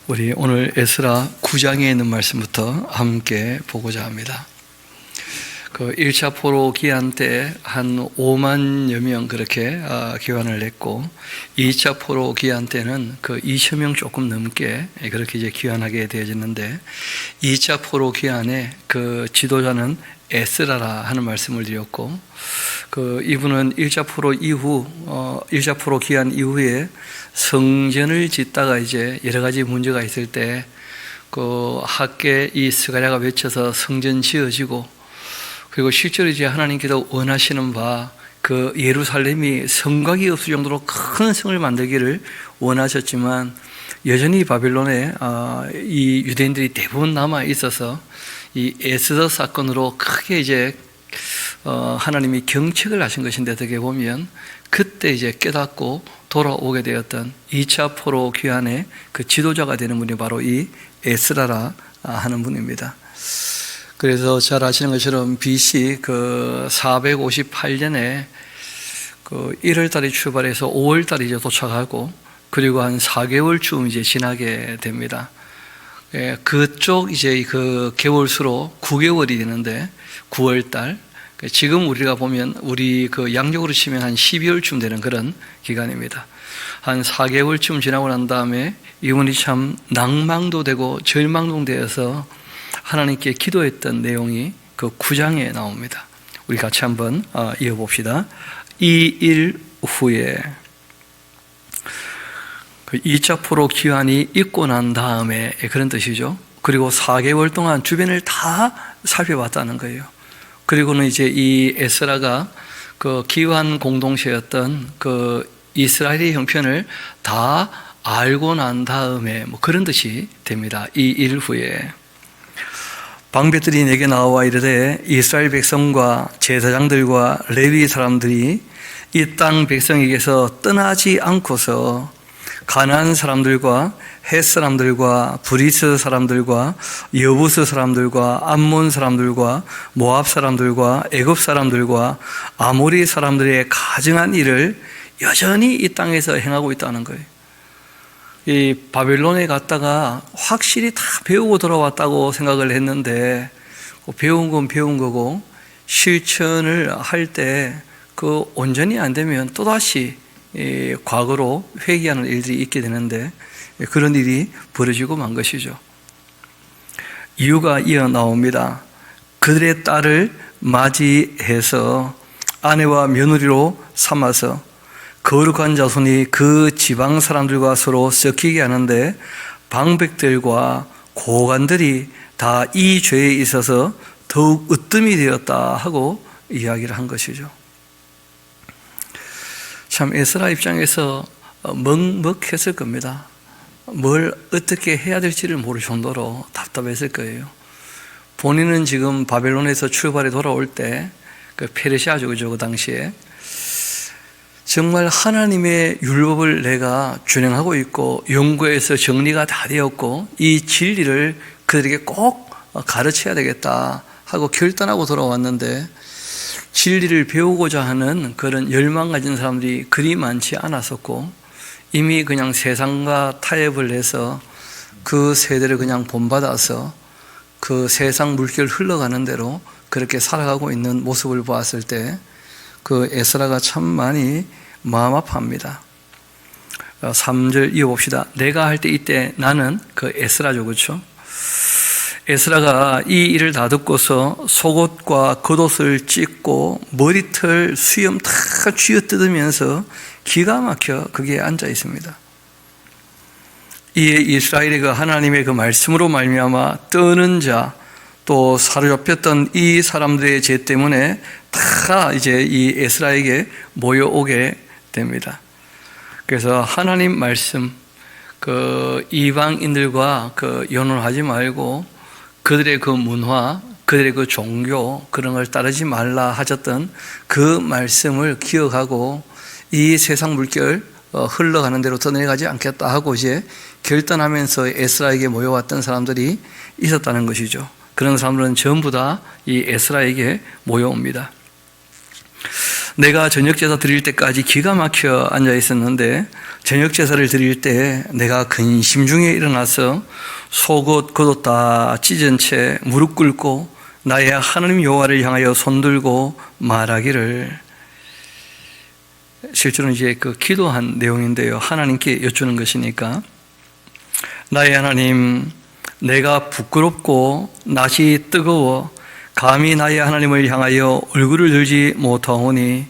우리 오늘 에스라 9장에 있는 말씀부터 함께 보고자 합니다. 그 1차 포로 기한 때 한 5만여 명 그렇게 기환을 했고, 2차 포로 기한 때는 그 2천 명 조금 넘게 그렇게 이제 기환하게 되어졌는데, 2차 포로 기한에 그 지도자는 에스라라 하는 말씀을 드렸고, 그 이분은 1차 포로 이후 1차 포로 기한 이후에 성전을 짓다가 이제 여러 가지 문제가 있을 때 그 학계 이 스가랴가 외쳐서 성전 지어지고, 그리고 실제로 이제 하나님께서 원하시는 바 그 예루살렘이 성곽이 없을 정도로 큰 성을 만들기를 원하셨지만, 여전히 바빌론에 이 유대인들이 대부분 남아 있어서 이 에스더 사건으로 크게 이제 하나님이 경책을 하신 것인데, 어떻게 보면 그때 이제 깨닫고 돌아오게 되었던 2차 포로 귀환의 그 지도자가 되는 분이 바로 이 에스라라 하는 분입니다. 그래서 잘 아시는 것처럼 BC 그 458년에 그 1월 달에 출발해서 5월 달에 이제 도착하고, 그리고 한 4개월쯤 이제 지나게 됩니다. 그쪽 이제 그 개월수로 9개월이 되는데, 9월 달. 지금 우리가 보면 우리 그 양력으로 치면 한 12월쯤 되는 그런 기간입니다. 한 4개월쯤 지나고 난 다음에 이분이 참 낭망도 되고 절망도 되어서 하나님께 기도했던 내용이 그 9장에 나옵니다. 우리 같이 한번 이어봅시다. 이 일 후에 그 2차 포로 기한이 있고 난 다음에, 그런 뜻이죠. 그리고 4개월 동안 주변을 다 살펴봤다는 거예요. 그리고는 이제 이 에스라가 그 기환 공동체였던 그 이스라엘의 형편을 다 알고 난 다음에, 뭐 그런 뜻이 됩니다. 이 일 후에 방백들이 내게 나와 이르되, 이스라엘 백성과 제사장들과 레위 사람들이 이 땅 백성에게서 떠나지 않고서 가나안 사람들과 헷 사람들과 브리스 사람들과 여부스 사람들과 암몬 사람들과 모압 사람들과 애굽 사람들과 아모리 사람들의 가증한 일을 여전히 이 땅에서 행하고 있다는 거예요. 이 바벨론에 갔다가 확실히 다 배우고 돌아왔다고 생각을 했는데, 배운 건 배운 거고 실천을 할 때 그 온전히 안 되면 또다시 과거로 회귀하는 일들이 있게 되는데, 그런 일이 벌어지고 만 것이죠. 이유가 이어 나옵니다. 그들의 딸을 맞이해서 아내와 며느리로 삼아서 거룩한 자손이 그 지방 사람들과 서로 섞이게 하는데, 방백들과 고관들이 다 이 죄에 있어서 더욱 으뜸이 되었다 하고 이야기를 한 것이죠. 참 에스라 입장에서 먹먹했을 겁니다. 뭘 어떻게 해야 될지를 모를 정도로 답답했을 거예요. 본인은 지금 바벨론에서 출발해 돌아올 때 그 페르시아죠, 그죠? 그 당시에 정말 하나님의 율법을 내가 준행하고 있고 연구해서 정리가 다 되었고 이 진리를 그들에게 꼭 가르쳐야 되겠다 하고 결단하고 돌아왔는데, 진리를 배우고자 하는 그런 열망 가진 사람들이 그리 많지 않았었고, 이미 그냥 세상과 타협을 해서 그 세대를 그냥 본받아서 그 세상 물결 흘러가는 대로 그렇게 살아가고 있는 모습을 보았을 때 그 에스라가 참 많이 마음 아파합니다. 3절 이어봅시다. 내가 할 때 이때 나는, 그 에스라죠, 그렇죠? 에스라가 이 일을 다 듣고서 속옷과 겉옷을 찢고 머리털 수염 다 쥐어뜯으면서 기가 막혀 거기에 앉아 있습니다. 이에 이스라엘의 그 하나님의 그 말씀으로 말미암아 떠는 자, 또 사로잡혔던 이 사람들의 죄 때문에 다 이제 이 에스라에게 모여오게 됩니다. 그래서 하나님 말씀, 그 이방인들과 그 연혼하지 말고 그들의 그 문화, 그들의 그 종교, 그런 걸 따르지 말라 하셨던 그 말씀을 기억하고 이 세상 물결 흘러가는 대로 떠내려가지 않겠다 하고 이제 결단하면서 에스라에게 모여왔던 사람들이 있었다는 것이죠. 그런 사람들은 전부 다 이 에스라에게 모여옵니다. 내가 저녁 제사 드릴 때까지 기가 막혀 앉아 있었는데 저녁 제사를 드릴 때 내가 근심 중에 일어나서 속옷 겉옷 다 찢은 채 무릎 꿇고 나의 하나님 여호와를 향하여 손들고 말하기를, 실제로는 이제 그 기도한 내용인데요. 하나님께 여쭈는 것이니까, 나의 하나님, 내가 부끄럽고 낯이 뜨거워 감히 나의 하나님을 향하여 얼굴을 들지 못하오니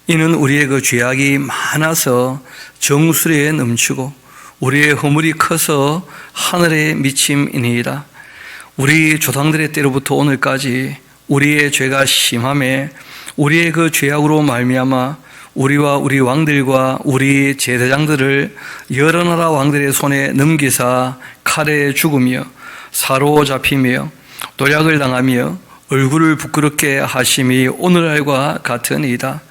이는 우리의 그 죄악이 많아서 정수리에 넘치고 우리의 허물이 커서 하늘에 미침이니이다. 우리 조상들의 때로부터 오늘까지 우리의 죄가 심함에 우리의 그 죄악으로 말미암아 우리와 우리 왕들과 우리 제사장들을 여러 나라 왕들의 손에 넘기사 칼에 죽으며 사로잡히며 노략을 당하며 얼굴을 부끄럽게 하심이 오늘날과 같으니이다.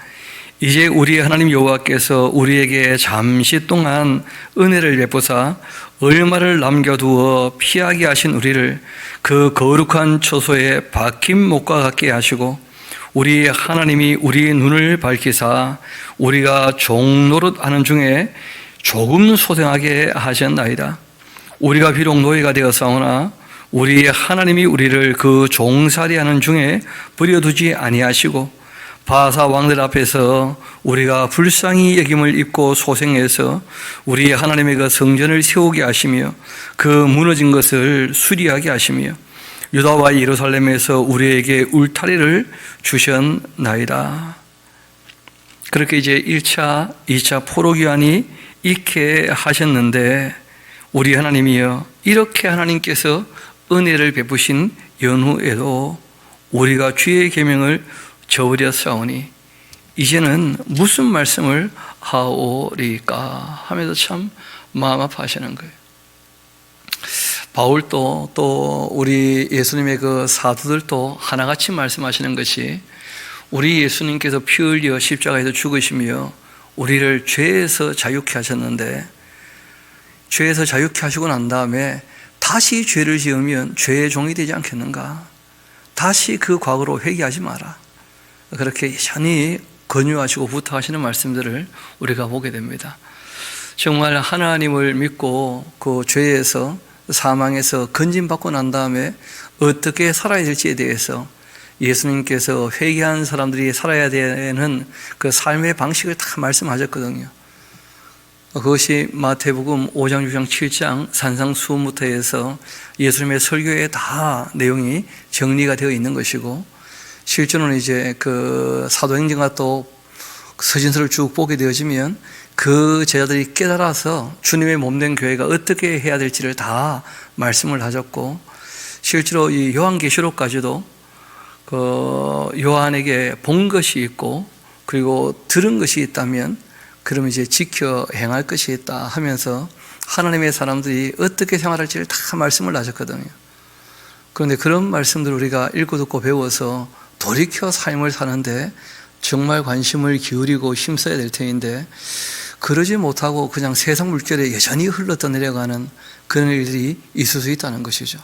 이제 우리의 하나님 여호와께서 우리에게 잠시 동안 은혜를 베푸사 얼마를 남겨두어 피하게 하신 우리를 그 거룩한 처소에 박힌 못과 같게 하시고 우리 하나님이 우리 눈을 밝히사 우리가 종노릇하는 중에 조금 소생하게 하셨나이다. 우리가 비록 노예가 되었사오나 우리 하나님이 우리를 그 종살이하는 중에 버려두지 아니하시고 바사 왕들 앞에서 우리가 불쌍히 여김을 입고 소생해서 우리 하나님의 그 성전을 세우게 하시며 그 무너진 것을 수리하게 하시며 유다와 예루살렘에서 우리에게 울타리를 주셨나이다. 그렇게 이제 1차, 2차 포로기한이 있게 하셨는데 우리 하나님이여, 이렇게 하나님께서 은혜를 베푸신 연후에도 우리가 주의 계명을 저버렸사오니 이제는 무슨 말씀을 하오리까 하면서 참 마음 아파하시는 거예요. 바울도 또 우리 예수님의 그 사도들도 하나같이 말씀하시는 것이, 우리 예수님께서 피 흘려 십자가에서 죽으시며 우리를 죄에서 자유케 하셨는데 죄에서 자유케 하시고 난 다음에 다시 죄를 지으면 죄의 종이 되지 않겠는가? 다시 그 과거로 회개하지 마라. 그렇게 여전히 권유하시고 부탁하시는 말씀들을 우리가 보게 됩니다. 정말 하나님을 믿고 그 죄에서, 사망에서 건진받고 난 다음에 어떻게 살아야 될지에 대해서 예수님께서 회개한 사람들이 살아야 되는 그 삶의 방식을 다 말씀하셨거든요. 그것이 마태복음 5장, 6장, 7장 산상수훈부터 해서 예수님의 설교에 다 내용이 정리가 되어 있는 것이고, 실제로는 이제 그 사도행전과 또 서신서를 쭉 보게 되어지면 그 제자들이 깨달아서 주님의 몸된 교회가 어떻게 해야 될지를 다 말씀을 하셨고, 실제로 이 요한계시록까지도 그 요한에게 본 것이 있고 그리고 들은 것이 있다면 그러면 이제 지켜 행할 것이 있다 하면서 하나님의 사람들이 어떻게 생활할지를 다 말씀을 하셨거든요. 그런데 그런 말씀들을 우리가 읽고 듣고 배워서 돌이켜 삶을 사는데 정말 관심을 기울이고 힘써야 될 텐데, 그러지 못하고 그냥 세상 물결에 여전히 흘러떠내려가는 그런 일들이 있을 수 있다는 것이죠.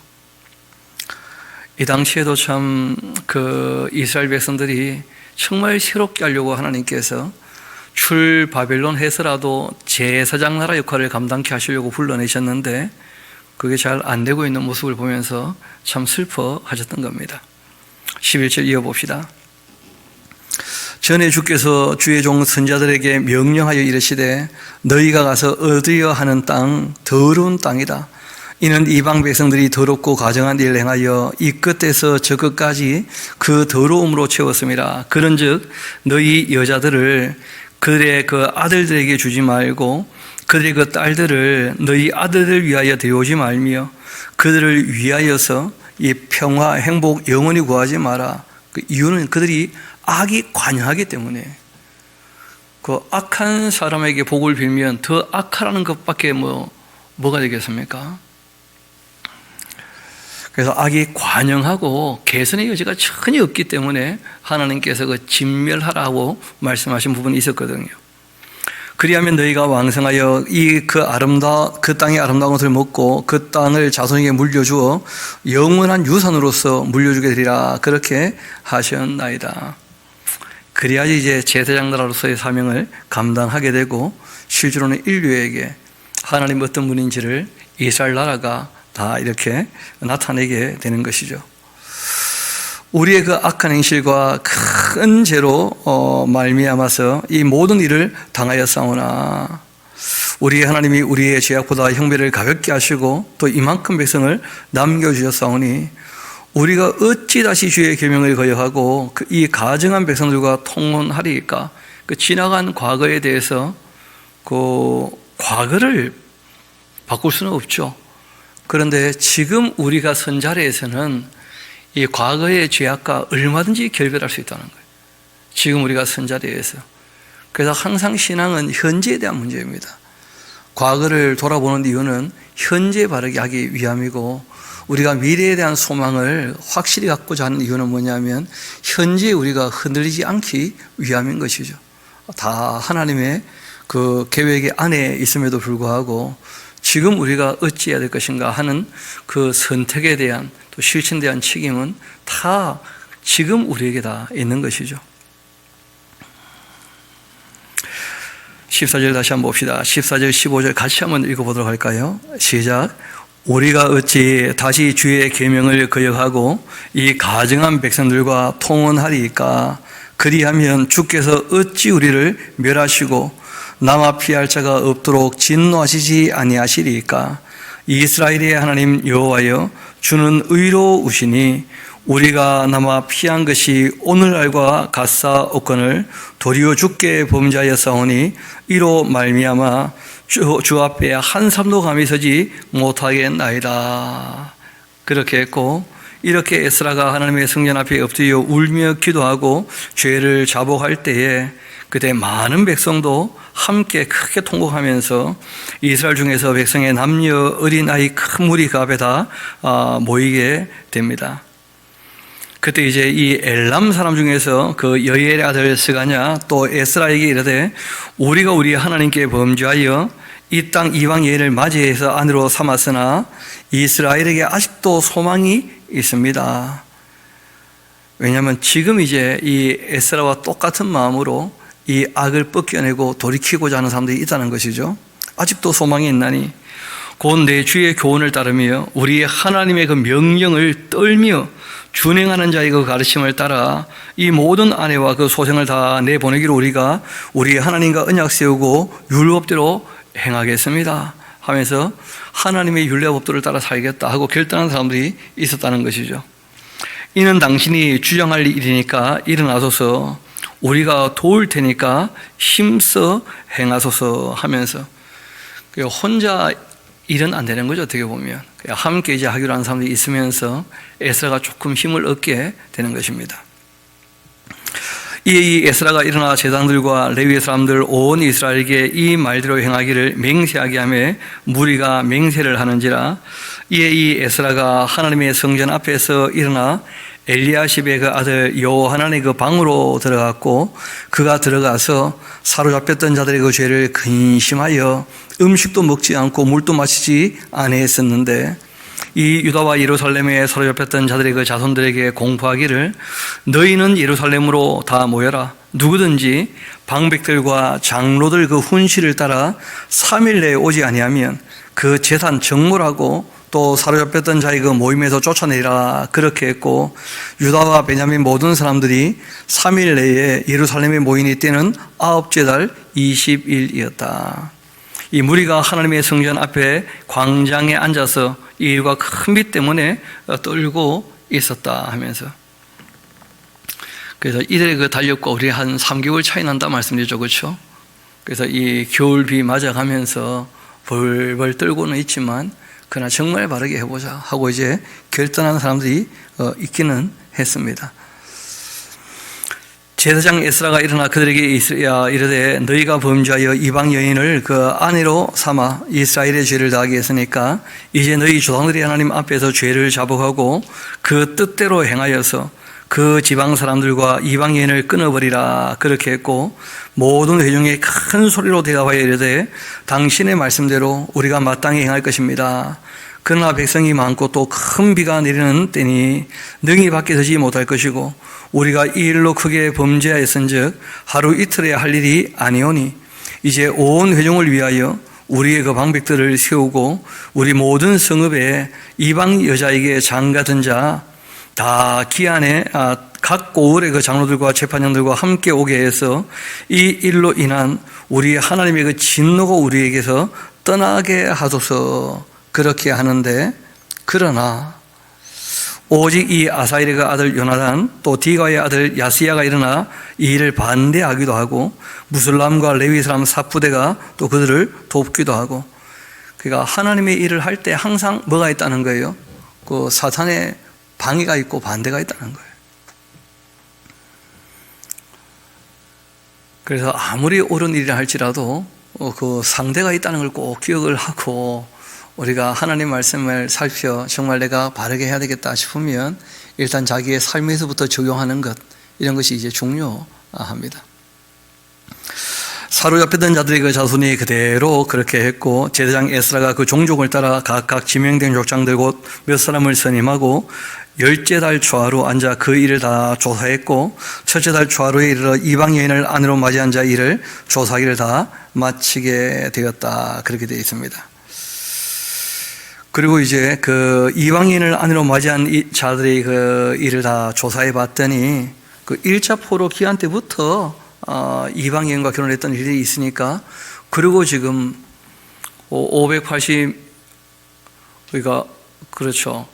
이 당시에도 참 그 이스라엘 백성들이 정말 새롭게 하려고 하나님께서 출 바벨론 해서라도 제사장 나라 역할을 감당케 하시려고 불러내셨는데 그게 잘 안 되고 있는 모습을 보면서 참 슬퍼하셨던 겁니다. 11절 이어봅시다. 전에 주께서 주의 종 선자들에게 명령하여 이르시되 너희가 가서 얻으려 하는 땅 더러운 땅이다. 이는 이방 백성들이 더럽고 가증한 일을 행하여 이 끝에서 저 끝까지 그 더러움으로 채웠음이라. 그런즉 너희 여자들을 그들의 그 아들들에게 주지 말고 그들의 그 딸들을 너희 아들들 위하여 데려오지 말며 그들을 위하여서 이 평화, 행복 영원히 구하지 마라. 그 이유는 그들이 악이 관여하기 때문에. 그 악한 사람에게 복을 빌면 더 악하라는 것밖에 뭐가 되겠습니까? 그래서 악이 관영하고 개선의 여지가 전혀 없기 때문에 하나님께서 그 진멸하라고 말씀하신 부분이 있었거든요. 그리하면 너희가 왕성하여 그 땅의 아름다운 것을 먹고 그 땅을 자손에게 물려주어 영원한 유산으로서 물려주게 되리라. 그렇게 하셨나이다. 그래야지 이제 제사장 나라로서의 사명을 감당하게 되고 실제로는 인류에게 하나님 어떤 분인지를 이스라엘 나라가 다 이렇게 나타내게 되는 것이죠. 우리의 그 악한 행실과 큰 죄로 말미암아서 이 모든 일을 당하였사오나 우리 하나님이 우리의 죄악보다 형벌을 가볍게 하시고 또 이만큼 백성을 남겨주셨사오니 우리가 어찌 다시 주의 계명을 거역하고 이 가증한 백성들과 통혼하리까? 그 지나간 과거에 대해서 그 과거를 바꿀 수는 없죠. 그런데 지금 우리가 선 자리에서는 이 과거의 죄악과 얼마든지 결별할 수 있다는 거예요. 지금 우리가 선 자리에서. 그래서 항상 신앙은 현재에 대한 문제입니다. 과거를 돌아보는 이유는 현재 바르게 하기 위함이고 우리가 미래에 대한 소망을 확실히 갖고자 하는 이유는 뭐냐면 현재 우리가 흔들리지 않기 위함인 것이죠. 다 하나님의 그 계획의 안에 있음에도 불구하고 지금 우리가 어찌해야 될 것인가 하는 그 선택에 대한 또 실천에 대한 책임은 다 지금 우리에게 다 있는 것이죠. 14절 다시 한번 봅시다. 14절 15절 같이 한번 읽어보도록 할까요? 시작. 우리가 어찌 다시 주의 계명을 거역하고 이 가증한 백성들과 통혼하리까? 그리하면 주께서 어찌 우리를 멸하시고 남아 피할 자가 없도록 진노하시지 아니하시리까? 이스라엘의 하나님 여호와여, 주는 의로우시니 우리가 남아 피한 것이 오늘날과 같사옵거늘 도리어 주께 범죄하였사오니 이로 말미암아 주 앞에 한 사람도 감히 서지 못하겠나이다. 그렇게 했고 이렇게 에스라가 하나님의 성전 앞에 엎드려 울며 기도하고 죄를 자복할 때에 그때 많은 백성도 함께 크게 통곡하면서 이스라엘 중에서 백성의 남녀 어린아이 큰 무리 그 앞에 다 모이게 됩니다. 그때 이제 이 엘람 사람 중에서 그 여이엘의 아들 스가냐 또 에스라에게 이르되 우리가 우리 하나님께 범죄하여 이 땅 이방 여인을 맞이해서 아내로 삼았으나 이스라엘에게 아직도 소망이 있습니다. 왜냐하면 지금 이제 이 에스라와 똑같은 마음으로 이 악을 벗겨내고 돌이키고자 하는 사람들이 있다는 것이죠. 아직도 소망이 있나니 곧 내 주의 교훈을 따르며 우리 하나님의 그 명령을 떨며 준행하는 자의 그 가르침을 따라 이 모든 아내와 그 소생을 다 내보내기로 우리가 우리 하나님과 언약 세우고 율법대로 행하겠습니다 하면서 하나님의 율례법도를 따라 살겠다 하고 결단한 사람들이 있었다는 것이죠. 이는 당신이 주장할 일이니까 일어나소서 우리가 도울 테니까 힘써 행하소서 하면서 혼자 일은 안 되는 거죠. 어떻게 보면 함께 이제 하기로 한 사람들이 있으면서 에스라가 조금 힘을 얻게 되는 것입니다. 이 에스라가 일어나 제사장들과 레위 사람들 온 이스라엘에게 이 말대로 행하기를 맹세하게 하며 무리가 맹세를 하는지라. 이에 이 에스라가 하나님의 성전 앞에서 일어나 엘리야십의 그 아들 요하난의 그 방으로 들어갔고 그가 들어가서 사로잡혔던 자들의 그 죄를 근심하여 음식도 먹지 않고 물도 마시지 아니했었는데 이 유다와 예루살렘에 사로잡혔던 자들의 그 자손들에게 공포하기를 너희는 예루살렘으로 다 모여라. 누구든지 방백들과 장로들 그 훈시를 따라 3일 내에 오지 아니하면 그 재산 정몰하고 또 사로잡혔던 자의 그 모임에서 쫓아내라. 그렇게 했고 유다와 베냐민 모든 사람들이 3일 내에 예루살렘에 모인 이때는 9째 달 20일이었다. 이 무리가 하나님의 성전 앞에 광장에 앉아서 이 일과 큰 비 때문에 떨고 있었다 하면서 그래서 이들의 그 달력과 우리 한 3개월 차이 난다 말씀드렸죠. 그렇죠? 그래서 이 겨울 비 맞아가면서 벌벌 떨고는 있지만 그러나 정말 바르게 해보자 하고 이제 결단한 사람들이 있기는 했습니다. 제사장 에스라가 일어나 그들에게 이르되 너희가 범죄하여 이방 여인을 그 아내로 삼아 이스라엘의 죄를 다하게 했으니까 이제 너희 조상들이 하나님 앞에서 죄를 자복하고 그 뜻대로 행하여서 그 지방 사람들과 이방 여인을 끊어버리라. 그렇게 했고 모든 회중이 큰 소리로 대답하여 이르되 당신의 말씀대로 우리가 마땅히 행할 것입니다. 그러나 백성이 많고 또 큰 비가 내리는 때니 능히 밖에 서지 못할 것이고 우리가 이 일로 크게 범죄하였은즉 하루 이틀에 할 일이 아니오니 이제 온 회중을 위하여 우리의 그 방백들을 세우고 우리 모든 성읍에 이방 여자에게 장가든 자 다 기한에 각 고을의 그 장로들과 재판장들과 함께 오게 해서 이 일로 인한 우리 하나님의 그 진노가 우리에게서 떠나게 하소서. 그렇게 하는데 그러나 오직 이 아사일의 그 아들 요나단 또 디가의 아들 야스야가 일어나 이 일을 반대하기도 하고 무슬람과 레위 사람 사부대가 또 그들을 돕기도 하고, 그러니까 하나님의 일을 할 때 항상 뭐가 있다는 거예요? 그 사탄의 방해가 있고 반대가 있다는 거예요. 그래서 아무리 옳은 일이라 할지라도 그 상대가 있다는 걸 꼭 기억을 하고 우리가 하나님 말씀을 살펴 정말 내가 바르게 해야 되겠다 싶으면 일단 자기의 삶에서부터 적용하는 것, 이런 것이 이제 중요합니다. 사로잡혔던 자들의 그 자손이 그대로 그렇게 했고 제사장 에스라가 그 종족을 따라 각각 지명된 족장들 곧 몇 사람을 선임하고 10째 달 초하루 앉아 그 일을 다 조사했고 첫째 달 초하루에 이르러 이방 여인을 안으로 맞이한 자 일을 조사하기를 다 마치게 되었다. 그렇게 되어 있습니다. 그리고 이제 그 이방 여인을 안으로 맞이한 자들의 그 일을 다 조사해 봤더니 그 1차 포로 기한 때부터 이방 여인과 결혼했던 일이 있으니까, 그리고 지금 580, 그러니까 그렇죠.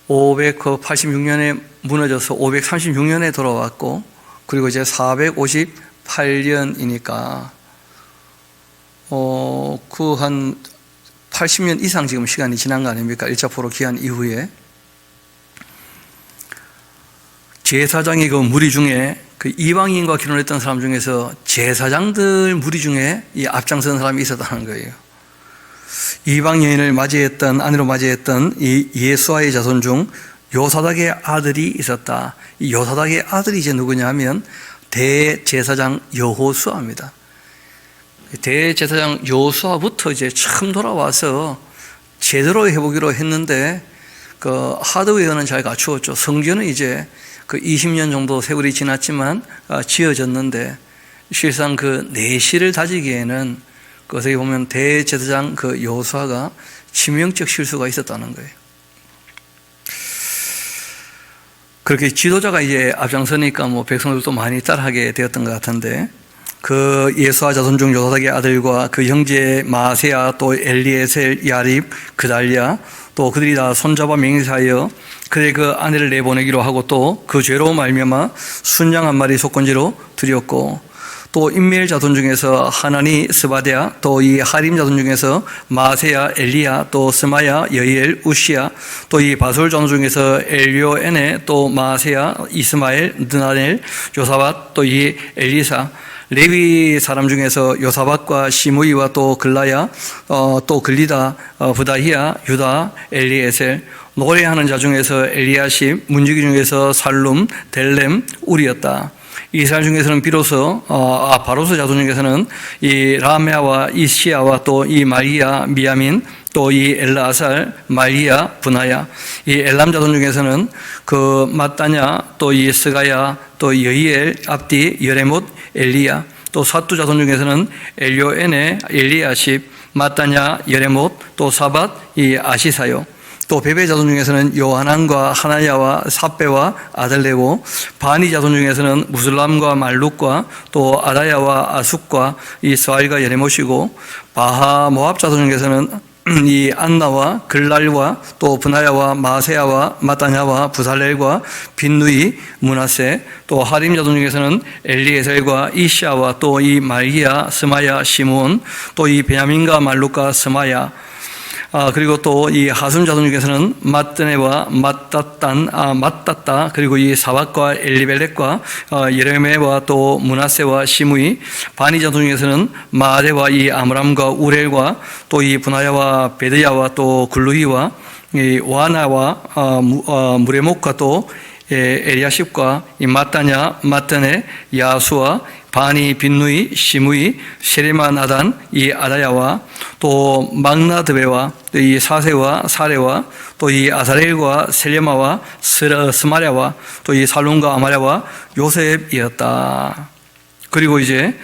586년에 무너져서 536년에 돌아왔고, 그리고 이제 458년이니까 그 한 80년 이상 지금 시간이 지난 거 아닙니까? 1차 포로 기한 이후에. 제사장의 그 무리 중에 그 이방인과 결혼했던 사람 중에서 제사장들 무리 중에 이 앞장선 사람이 있었다는 거예요. 이방 여인을 맞이했던, 안으로 맞이했던 이 예수아의 자손 중 요사닥의 아들이 있었다. 이 요사닥의 아들이 이제 누구냐 하면 대제사장 여호수아입니다. 대제사장 여호수아부터 이제 처음 돌아와서 제대로 해보기로 했는데 그 하드웨어는 잘 갖추었죠. 성전은 이제 그 20년 정도 세월이 지났지만 지어졌는데 실상 그 내실을 다지기에는 어떻게 보면 대제사장 그 여호수아가 치명적 실수가 있었다는 거예요. 그렇게 지도자가 이제 앞장서니까 뭐 백성들도 많이 따라하게 되었던 것 같은데, 그 예수아 자손 중 요사닥의 아들과 그 형제 마세야 또 엘리에셀 야립 그달랴 또 그들이 다 손잡아 맹세하여 그의 그 아내를 내보내기로 하고 또 그 죄로 말미암아 순양 한 마리 속건제로 드렸고, 또 인멜 자손 중에서 하나니 스바데야 또 이 하림 자손 중에서 마세야 엘리야 또 스마야 여이엘 우시야 또 이 바솔 자손 중에서 엘료에네 또 마세야 이스마엘 느나넬 요사밧 또 이 엘리사, 레위 사람 중에서 요사밧과 시므이와 또 글라야 또 글리다 부다히야 유다 엘리에셀, 노래하는 자 중에서 엘리야십, 문지기 중에서 살룸 델렘 우리였다. 이스라엘 중에서는 비로소 바로스 자손 중에서는 이 라메아와 이시야와 또 이 마리야 미야민 또 이 엘라살 마리야 분하야, 이 엘람 자손 중에서는 그 마따냐 또 이 스가야 또 여이엘 압디 여레못 엘리야, 또 사투 자손 중에서는 엘료에네 엘리야십 마따냐 여레못 또 사밧 이 아시사요, 또 베베 자손 중에서는 요하난과 하나야와 삽베와 아들레고, 바니 자손 중에서는 무슬람과 말룩과 또 아다야와 아숙과 이 스와일과 예레못이고, 바하 모압 자손 중에서는 이 안나와 글랄과 또 분하야와 마세야와 마따냐와 부살렐과 빈누이 문하세, 또 하림 자손 중에서는 엘리에셀과 이시아와 또 이 말기야 스마야 시므온 또 이 베냐민과 말룩과 스마야, 그리고 또 이 하순 자손 중에서는 마뜨네와 맞따따 그리고 이 사밧과 엘리벨렉과 예레메와 또 문하세와 시므이, 바니 자손 중에서는 마아데와 이 아므람과 우렐과 또 이 분하야와 베드야와 또 글루이와 이 와나와 무레목과 또 엘리야십과 이 마따냐 마뜨네 야수와 바니 빈누이 시무이 세레마 나단 이 아다야와 또 막나드베와 또 이 사세와 사레와 또 이 아사렐과 셀레마와 스마랴와 또 이 살론과 아마랴와 요셉이었다. 그리고 이제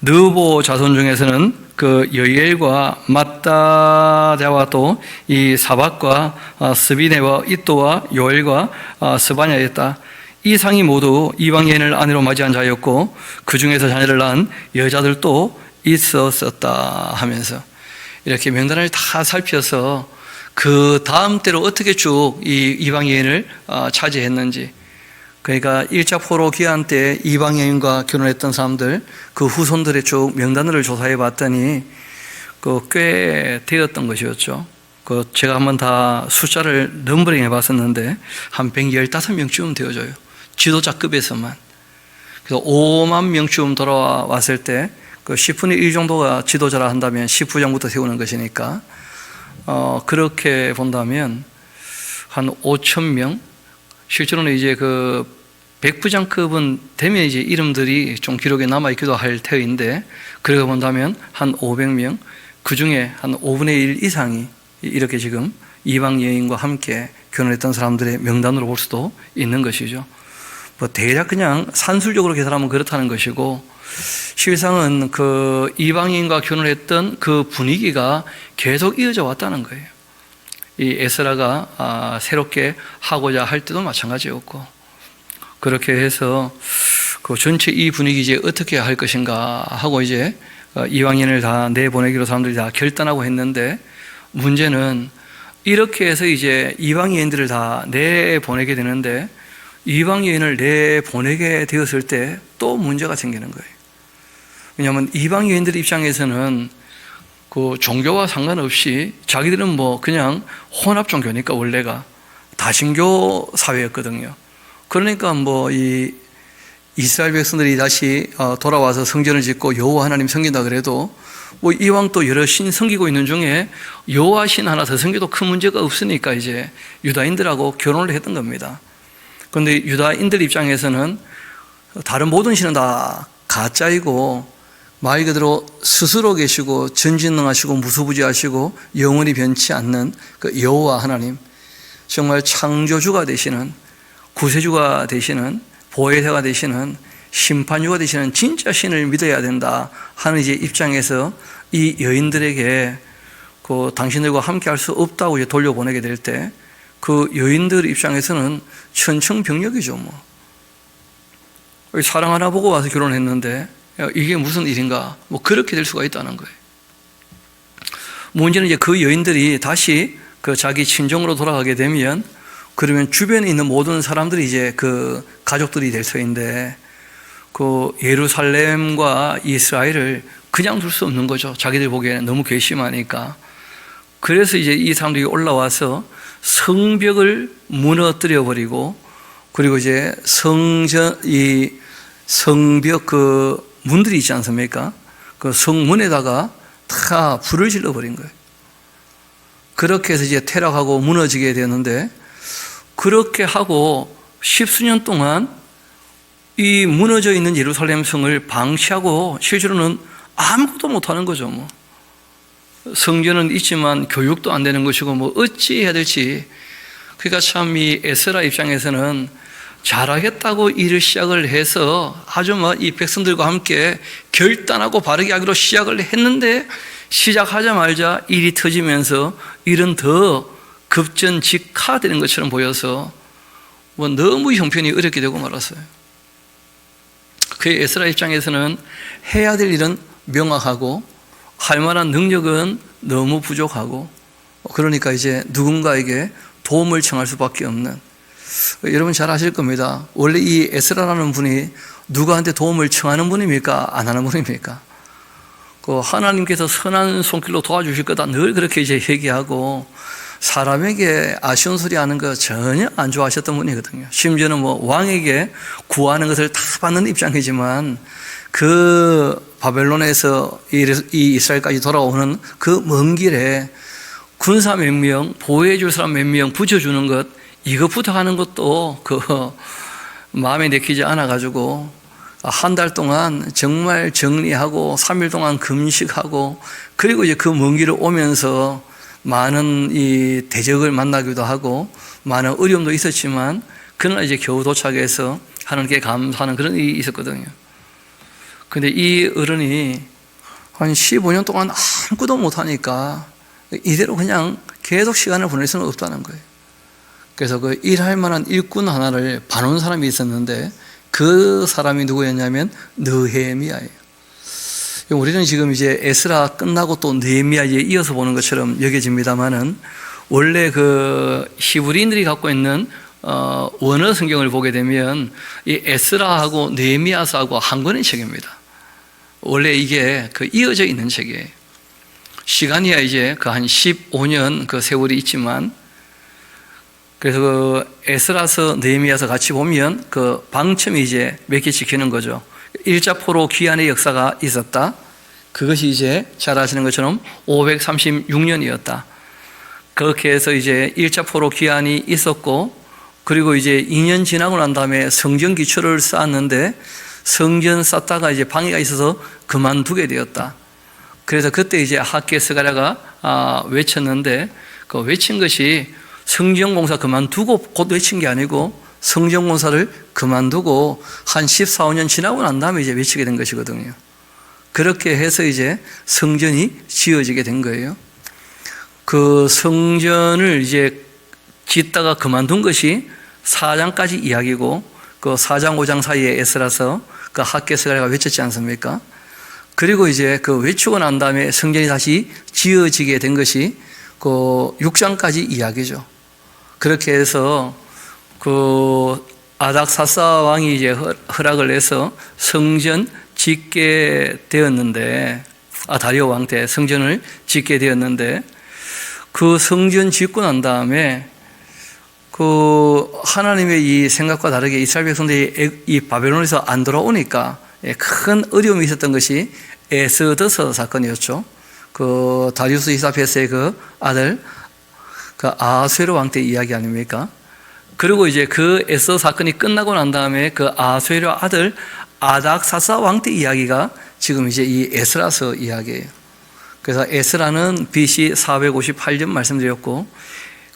느보 자손 중에서는 그 여이엘과 마따자와 또 이 사박과 스비네와 이또와 요엘과 스바냐였다. 이 상이 모두 이방 여인을 아내로 맞이한 자였고 그 중에서 자녀를 낳은 여자들도 있었었다 하면서 이렇게 명단을 다 살펴서 그 다음 때로 어떻게 쭉 이 이방 여인을 차지했는지, 그러니까 1차 포로 귀환 때 이방 여인과 결혼했던 사람들 그 후손들의 쭉 명단을 조사해 봤더니 꽤 되었던 것이었죠. 제가 한번 다 숫자를 넘버링 해봤었는데 한 115명쯤 되어져요. 지도자급에서만. 그래서 5만 명쯤 돌아왔을 때 그 10분의 1 정도가 지도자라 한다면 10부장부터 세우는 것이니까 그렇게 본다면 한 5천 명, 실제로는 이제 그 100부장급은 되면 이제 이름들이 좀 기록에 남아있기도 할 터인데, 그렇게 본다면 한 500명, 그 중에 한 5분의 1 이상이 이렇게 지금 이방 여인과 함께 결혼했던 사람들의 명단으로 볼 수도 있는 것이죠. 대략 그냥 산술적으로 계산하면 그렇다는 것이고, 실상은 그 이방 여인과 결혼했던 그 분위기가 계속 이어져 왔다는 거예요. 이 에스라가 새롭게 하고자 할 때도 마찬가지였고, 그렇게 해서 그 전체 이 분위기 이제 어떻게 할 것인가 하고 이제 이방 여인을 다 내보내기로 사람들이 다 결단하고 했는데, 문제는 이렇게 해서 이제 이방 여인들을 다 내보내게 되는데, 이방 여인을 내보내게 되었을 때 또 문제가 생기는 거예요. 왜냐하면 이방 여인들 입장에서는 그 종교와 상관없이 자기들은 뭐 그냥 혼합 종교니까 원래가 다신교 사회였거든요. 그러니까 뭐 이 이스라엘 백성들이 다시 돌아와서 성전을 짓고 여호와 하나님 섬긴다 그래도 뭐 이왕 또 여러 신 섬기고 있는 중에 여호와 신 하나 더 섬겨도 큰 문제가 없으니까 이제 유다인들하고 결혼을 했던 겁니다. 그런데 유다인들 입장에서는 다른 모든 신은 다 가짜이고 말 그대로 스스로 계시고 전지능하시고 무소부지하시고 영원히 변치 않는 그 여호와 하나님, 정말 창조주가 되시는, 구세주가 되시는, 보혜사가 되시는, 심판주가 되시는 진짜 신을 믿어야 된다 하는 이제 입장에서 이 여인들에게 그 당신들과 함께 할 수 없다고 이제 돌려보내게 될 때 그 여인들 입장에서는 천청병력이죠. 뭐 사랑 하나 보고 와서 결혼했는데 이게 무슨 일인가, 뭐 그렇게 될 수가 있다는 거예요. 문제는 이제 그 여인들이 다시 그 자기 친정으로 돌아가게 되면, 그러면 주변에 있는 모든 사람들이 이제 그 가족들이 될 터인데, 그 예루살렘과 이스라엘을 그냥 둘 수 없는 거죠. 자기들 보기에는 너무 괘씸하니까. 그래서 이제 이 사람들이 올라와서 성벽을 무너뜨려 버리고, 그리고 이제 이 성벽 그 문들이 있지 않습니까? 그 성문에다가 다 불을 질러 버린 거예요. 그렇게 해서 이제 퇴락하고 무너지게 되는데, 그렇게 하고 10수년 동안 이 무너져 있는 예루살렘 성을 방치하고 실제로는 아무것도 못하는 거죠. 뭐 성전은 있지만 교육도 안 되는 것이고 뭐 어찌 해야 될지. 그러니까 참 이 에스라 입장에서는 잘하겠다고 일을 시작을 해서 아주 뭐 이 백성들과 함께 결단하고 바르게 하기로 시작을 했는데, 시작하자마자 일이 터지면서 일은 더 급전직하되는 것처럼 보여서 뭐 너무 형편이 어렵게 되고 말았어요. 그 에스라 입장에서는 해야 될 일은 명확하고 할 만한 능력은 너무 부족하고, 그러니까 이제 누군가에게 도움을 청할 수밖에 없는, 여러분 잘 아실 겁니다. 원래 이 에스라라는 분이 누구한테 도움을 청하는 분입니까? 안 하는 분입니까? 그 하나님께서 선한 손길로 도와주실 거다 늘 그렇게 이제 얘기하고, 사람에게 아쉬운 소리 하는 거 전혀 안 좋아하셨던 분이거든요. 심지어는 뭐 왕에게 구하는 것을 다 받는 입장이지만, 그 바벨론에서 이 이스라엘까지 돌아오는 그 먼 길에 군사 몇 명, 보호해 줄 사람 몇 명 붙여주는 것, 이거 부탁하는 것도 그 마음에 내키지 않아가지고 한 달 동안 정말 정리하고 3일 동안 금식하고 그리고 이제 그 먼 길을 오면서 많은 이 대적을 만나기도 하고 많은 어려움도 있었지만 그러나 이제 겨우 도착해서 하나님께 감사하는 그런 일이 있었거든요. 근데 이 어른이 한 15년 동안 아무것도 못하니까 이대로 그냥 계속 시간을 보낼 수는 없다는 거예요. 그래서 그 일할 만한 일꾼 하나를 봐놓은 사람이 있었는데 그 사람이 누구였냐면 느헤미야예요. 우리는 지금 이제 에스라 끝나고 또 느헤미야에 이어서 보는 것처럼 여겨집니다만은 원래 그 히브리인들이 갖고 있는 원어 성경을 보게 되면 이 에스라하고 느헤미야서하고 한 권의 책입니다. 원래 이게 그 이어져 있는 책이에요. 시간이야 이제 그 한 15년 그 세월이 있지만 그래서 그 에스라서 느헤미야서 같이 보면 그 방점이 이제 몇 개 지키는 거죠. 1차 포로 귀환의 역사가 있었다. 그것이 이제 잘 아시는 것처럼 536년이었다. 그렇게 해서 이제 1차 포로 귀환이 있었고 그리고 이제 2년 지나고 난 다음에 성전 기초를 쌓았는데 성전 쌓다가 이제 방해가 있어서 그만두게 되었다. 그래서 그때 이제 학개 스가랴가 외쳤는데 그 외친 것이 성전공사 그만두고 곧 외친 게 아니고 성전공사를 그만두고 한 14, 15년 지나고 난 다음에 이제 외치게 된 것이거든요. 그렇게 해서 이제 성전이 지어지게 된 거예요. 그 성전을 이제 짓다가 그만둔 것이 4장까지 이야기고 그 4장, 5장 사이에 에스라서 그 학개 스가랴가 외쳤지 않습니까? 그리고 이제 그 외치고 난 다음에 성전이 다시 지어지게 된 것이 그 6장까지 이야기죠. 그렇게 해서 그 아닥사스 왕이 이제 허락을 해서 성전 짓게 되었는데, 다리오 왕 때 성전을 짓게 되었는데, 그 성전 짓고 난 다음에 그 하나님의 이 생각과 다르게 이스라엘 백성들이 이 바벨론에서 안 돌아오니까 큰 어려움이 있었던 것이 에스더서 사건이었죠. 그 다리우스 이사페스의 그 아들 그 아하수에로 왕 때 이야기 아닙니까? 그리고 이제 그 에스더 사건이 끝나고 난 다음에 그 아하수에로 아들 아닥사스 왕 때 이야기가 지금 이제 이 에스라서 이야기예요. 그래서 에스라는 BC 458년 말씀드렸고,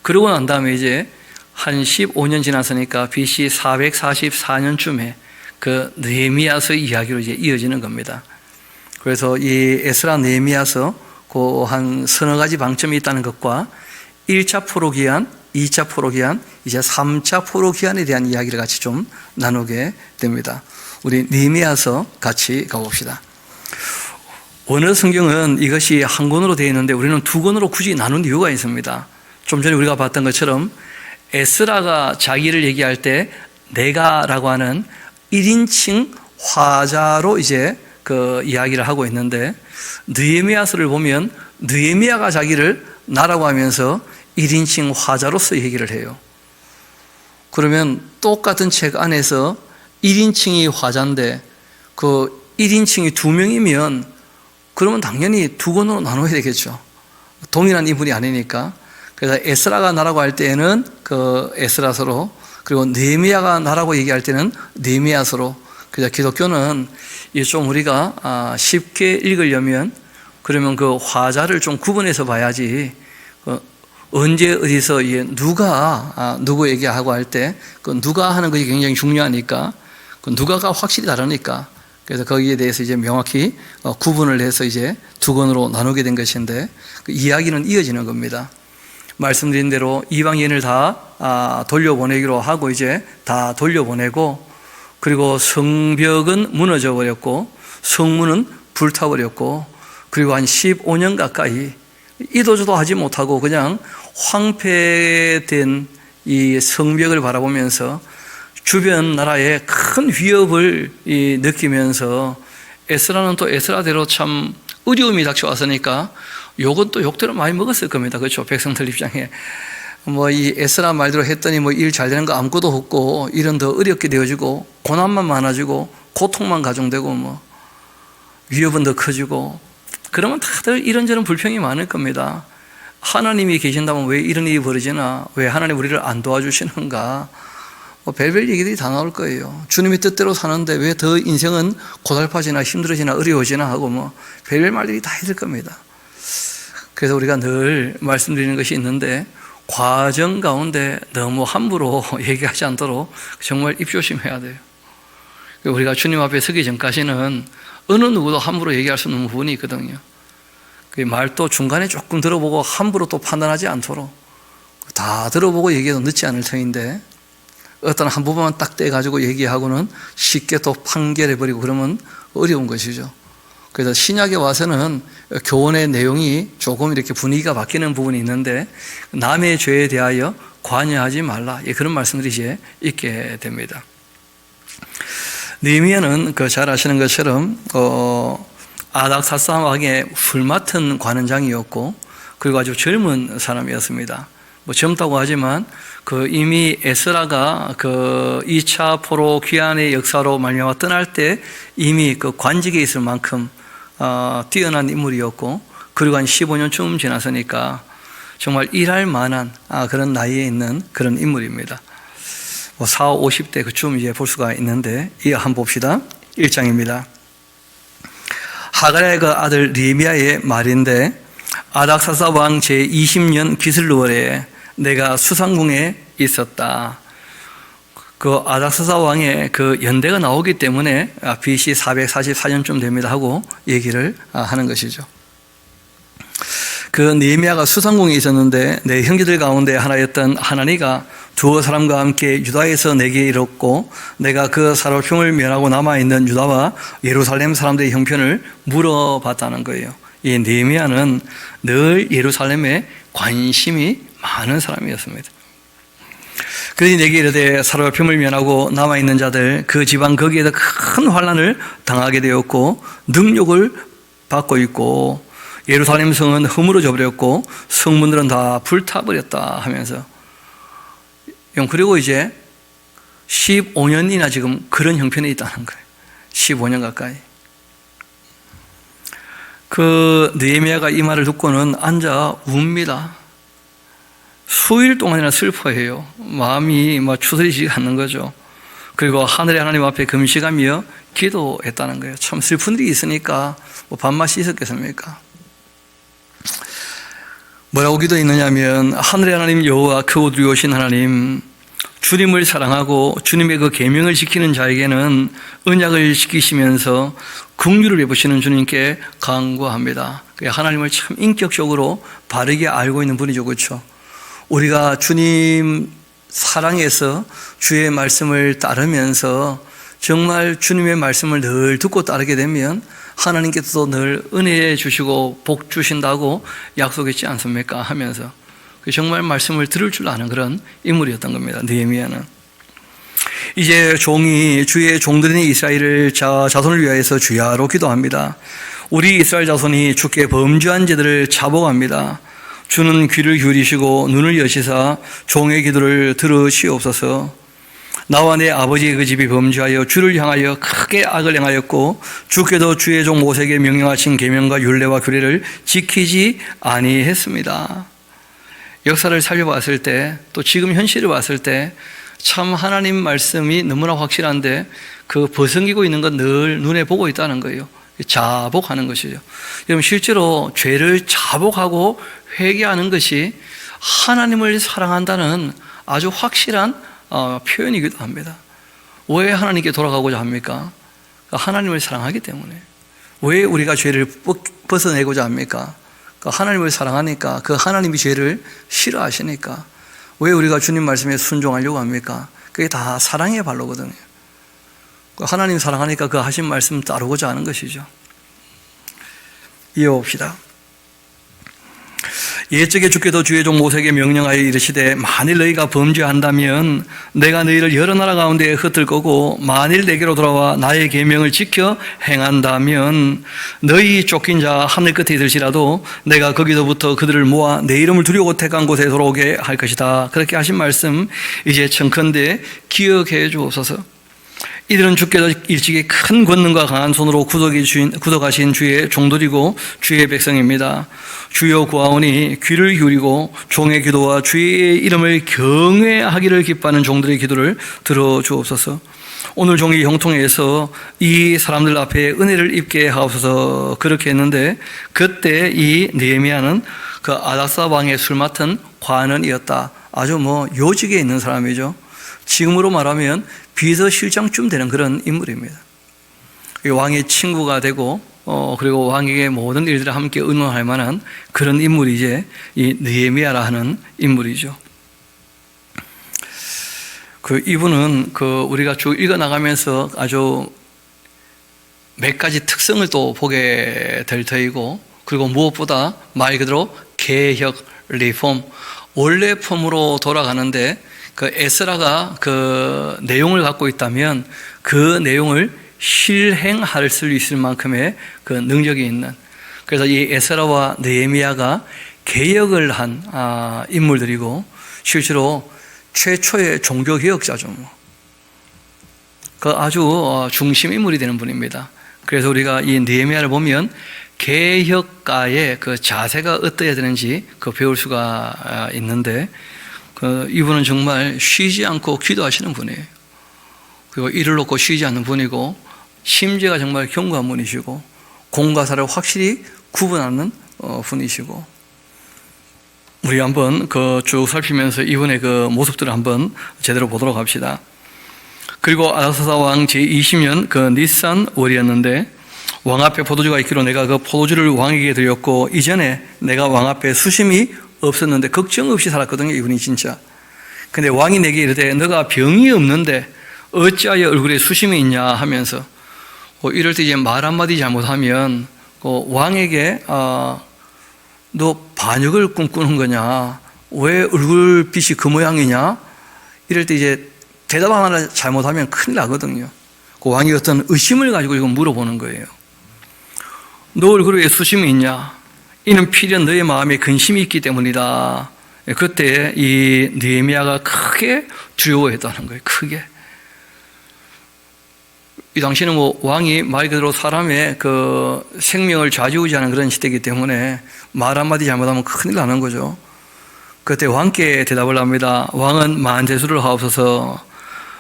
그러고 난 다음에 이제 한 15년 지났으니까 BC 444년쯤에 그 느헤미야서 이야기로 이제 이어지는 겁니다. 그래서 이 에스라 느헤미야서 그 한 서너 가지 방점이 있다는 것과 1차 포로 기한, 2차 포로 기한, 이제 3차 포로 기한에 대한 이야기를 같이 좀 나누게 됩니다. 우리 느헤미야서 같이 가봅시다. 원어 성경은 이것이 한 권으로 되어 있는데 우리는 두 권으로 굳이 나눈 이유가 있습니다. 좀 전에 우리가 봤던 것처럼 에스라가 자기를 얘기할 때 내가라고 하는 1인칭 화자로 이제 그 이야기를 하고 있는데, 느헤미야서를 보면 느헤미야가 자기를 나라고 하면서 1인칭 화자로서 얘기를 해요. 그러면 똑같은 책 안에서 1인칭이 화자인데 그 1인칭이 2명이면 그러면 당연히 두 권으로 나눠야 되겠죠. 동일한 인물이 아니니까. 그래서 에스라가 나라고 할 때에는 그 에스라서로, 그리고 느헤미야가 나라고 얘기할 때는 느헤미야서로. 그래서 기독교는 좀 우리가 쉽게 읽으려면 그러면 그 화자를 좀 구분해서 봐야지, 언제 어디서 누가 누구 얘기하고 할 때 그 누가 하는 것이 굉장히 중요하니까, 그 누가가 확실히 다르니까, 그래서 거기에 대해서 이제 명확히 구분을 해서 이제 두 권으로 나누게 된 것인데, 그 이야기는 이어지는 겁니다. 말씀드린 대로 이방인을 다 돌려보내기로 하고 이제 다 돌려보내고, 그리고 성벽은 무너져 버렸고 성문은 불타버렸고, 그리고 한 15년 가까이 이도저도 하지 못하고 그냥 황폐된 이 성벽을 바라보면서 주변 나라에 큰 위협을 느끼면서, 에스라는 또 에스라대로 참 어려움이 닥쳐왔으니까 욕은 또 욕대로 많이 먹었을 겁니다. 그렇죠? 백성들 입장에. 이 에스라 말대로 했더니 일 잘 되는 거 아무것도 없고, 일은 더 어렵게 되어지고, 고난만 많아지고, 고통만 가중되고, 위협은 더 커지고, 그러면 다들 이런저런 불평이 많을 겁니다. 하나님이 계신다면 왜 이런 일이 벌어지나? 왜 하나님 우리를 안 도와주시는가? 별별 얘기들이 다 나올 거예요. 주님의 뜻대로 사는데 왜 더 인생은 고달파지나 힘들어지나 어려워지나 하고 별별 말들이 다 있을 겁니다. 그래서 우리가 늘 말씀드리는 것이 있는데, 과정 가운데 너무 함부로 얘기하지 않도록 정말 입조심해야 돼요. 우리가 주님 앞에 서기 전까지는 어느 누구도 함부로 얘기할 수 없는 부분이 있거든요. 그 말도 중간에 조금 들어보고 함부로 또 판단하지 않도록 다 들어보고 얘기해도 늦지 않을 터인데, 어떤 한 부분만 딱 떼가지고 얘기하고는 쉽게 또 판결해버리고 그러면 어려운 것이죠. 그래서 신약에 와서는 교훈의 내용이 조금 이렇게 분위기가 바뀌는 부분이 있는데, 남의 죄에 대하여 관여하지 말라, 그런 말씀들이 이제 있게 됩니다. 느헤미야는 잘 아시는 것처럼 아닥사스 왕의 풀맡은 관원장이었고, 그리고 아주 젊은 사람이었습니다. 젊다고 하지만 이미 에스라가 2차 포로 귀환의 역사로 말미암아 떠날 때 이미 관직에 있을 만큼 뛰어난 인물이었고, 그리고 한 15년쯤 지났으니까 정말 일할 만한 그런 나이에 있는 그런 인물입니다. 40, 50대 그쯤 이제 볼 수가 있는데, 이어 한번 봅시다. 1장입니다. 하가랴의 아들 느헤미야의 말인데, 아닥사스 왕 제20년 기슬루월에 내가 수상궁에 있었다. 아닥사스 왕의 연대가 나오기 때문에 BC 444년쯤 됩니다 하고 얘기를 하는 것이죠. 느헤미야가 수상궁에 있었는데, 내 형제들 가운데 하나였던 하나니가 두어 사람과 함께 유다에서 내게 이뤘고, 내가 그 사로평을 면하고 남아있는 유다와 예루살렘 사람들의 형편을 물어봤다는 거예요. 이 느헤미야는 늘 예루살렘에 관심이 많은 사람이었습니다. 그러니 내게 이르되, 사로평을 면하고 남아있는 자들 그 지방 거기에도 큰 환난을 당하게 되었고 능욕을 받고 있고, 예루살렘 성은 허물어져 버렸고 성문들은 다 불타버렸다 하면서, 그리고 이제 15년이나 지금 그런 형편에 있다는 거예요. 15년 가까이. 느헤미야가 이 말을 듣고는 앉아 웁니다. 수일 동안이나 슬퍼해요. 마음이 추스리지 않는 거죠. 그리고 하늘의 하나님 앞에 금식하며 기도했다는 거예요. 참 슬픈 일이 있으니까 밥맛이 있었겠습니까? 뭐라고 기도했느냐면, 하늘의 하나님 여호와 크고두려우신 하나님, 주님을 사랑하고 주님의 계명을 지키는 자에게는 언약을 지키시면서 긍휼을 베푸시는 주님께 간구합니다. 하나님을 참 인격적으로 바르게 알고 있는 분이죠, 그렇죠? 우리가 주님 사랑해서 주의 말씀을 따르면서 정말 주님의 말씀을 늘 듣고 따르게 되면 하나님께서도 늘 은혜 주시고 복 주신다고 약속했지 않습니까? 하면서 정말 말씀을 들을 줄 아는 그런 인물이었던 겁니다. 느헤미야는. 이제 주의 종들인 이스라엘을 자손을 위하여서 주야로 기도합니다. 우리 이스라엘 자손이 주께 범죄한 죄들을 자복합니다. 주는 귀를 기울이시고 눈을 여시사 종의 기도를 들으시옵소서. 나와 내 아버지의 그 집이 범죄하여 주를 향하여 크게 악을 행하였고, 주께도 주의 종 모세에게 명령하신 계명과 율례와 규례를 지키지 아니했습니다. 역사를 살펴봤을 때, 또 지금 현실을 봤을 때 참 하나님 말씀이 너무나 확실한데 벗어기고 있는 건 늘 눈에 보고 있다는 거예요. 자복하는 것이죠. 여러분, 실제로 죄를 자복하고 회개하는 것이 하나님을 사랑한다는 아주 확실한 표현이기도 합니다. 왜 하나님께 돌아가고자 합니까? 하나님을 사랑하기 때문에. 왜 우리가 죄를 벗어내고자 합니까? 하나님을 사랑하니까, 하나님이 죄를 싫어하시니까. 왜 우리가 주님 말씀에 순종하려고 합니까? 그게 다 사랑의 발로거든요. 하나님 사랑하니까 하신 말씀 따르고자 하는 것이죠. 이어봅시다. 옛적에 주께도 주의 종 모세에게 명령하여 이르시되, 만일 너희가 범죄한다면 내가 너희를 여러 나라 가운데 흩을 거고, 만일 내게로 돌아와 나의 계명을 지켜 행한다면 너희 쫓긴 자 하늘 끝에 있을지라도 내가 거기서부터 그들을 모아 내 이름을 두려고 택한 곳에 돌아오게 할 것이다. 그렇게 하신 말씀 이제 청컨대 기억해 주옵소서. 이들은 주께서 일찍이 큰 권능과 강한 손으로 구속하신 주의 종들이고 주의 백성입니다. 주여 구하오니 귀를 기울이고 종의 기도와 주의 이름을 경외하기를 기뻐하는 종들의 기도를 들어주옵소서. 오늘 종이 형통해서 이 사람들 앞에 은혜를 입게 하옵소서. 그렇게 했는데 그때 이 느헤미야는 그 아닥사 왕의 술 맡은 관원이었다. 아주 요직에 있는 사람이죠. 지금으로 말하면 비서실장쯤 되는 그런 인물입니다. 왕의 친구가 되고 그리고 왕에게 모든 일들을 함께 의논할 만한 그런 인물이 이제 이 느헤미야라 하는 인물이죠. 이분은 우리가 쭉 읽어 나가면서 아주 몇 가지 특성을 또 보게 될 터이고, 그리고 무엇보다 말 그대로 개혁, 리폼, 원래 폼으로 돌아가는데 에스라가 그 내용을 갖고 있다면 그 내용을 실행할 수 있을 만큼의 그 능력이 있는, 그래서 이 에스라와 느헤미야가 개혁을 한 인물들이고 실제로 최초의 종교개혁자죠. 아주 중심 인물이 되는 분입니다. 그래서 우리가 이 느헤미야를 보면 개혁가의 그 자세가 어떠해야 되는지 배울 수가 있는데, 이분은 정말 쉬지 않고 기도하시는 분이에요. 그리고 일을 놓고 쉬지 않는 분이고, 심지가 정말 견고한 분이시고, 공과 사를 확실히 구분하는 분이시고, 우리 한번 쭉 살피면서 이분의 모습들을 한번 제대로 보도록 합시다. 그리고 아닥사사 왕 제20년 니산 월이었는데, 왕 앞에 포도주가 있기로 내가 그 포도주를 왕에게 드렸고, 이전에 내가 왕 앞에 수심이 없었는데 걱정 없이 살았거든요, 이분이 진짜. 근데 왕이 내게 이르되 너가 병이 없는데 어찌하여 얼굴에 수심이 있냐 하면서, 이럴 때 이제 말 한마디 잘못하면 왕에게 너 반역을 꿈꾸는 거냐, 왜 얼굴빛이 그 모양이냐, 이럴 때 이제 대답 하나 잘못하면 큰일 나거든요. 왕이 어떤 의심을 가지고 이거 물어보는 거예요. 너 얼굴에 왜 수심이 있냐? 이는 필연 너의 마음에 근심이 있기 때문이다. 그때 이 느헤미야가 크게 두려워했다는 거예요. 크게. 이 당시에는 왕이 말 그대로 사람의 생명을 좌지우지하는 그런 시대이기 때문에 말 한마디 잘못하면 큰일 나는 거죠. 그때 왕께 대답을 합니다. 왕은 만제수를 하옵소서.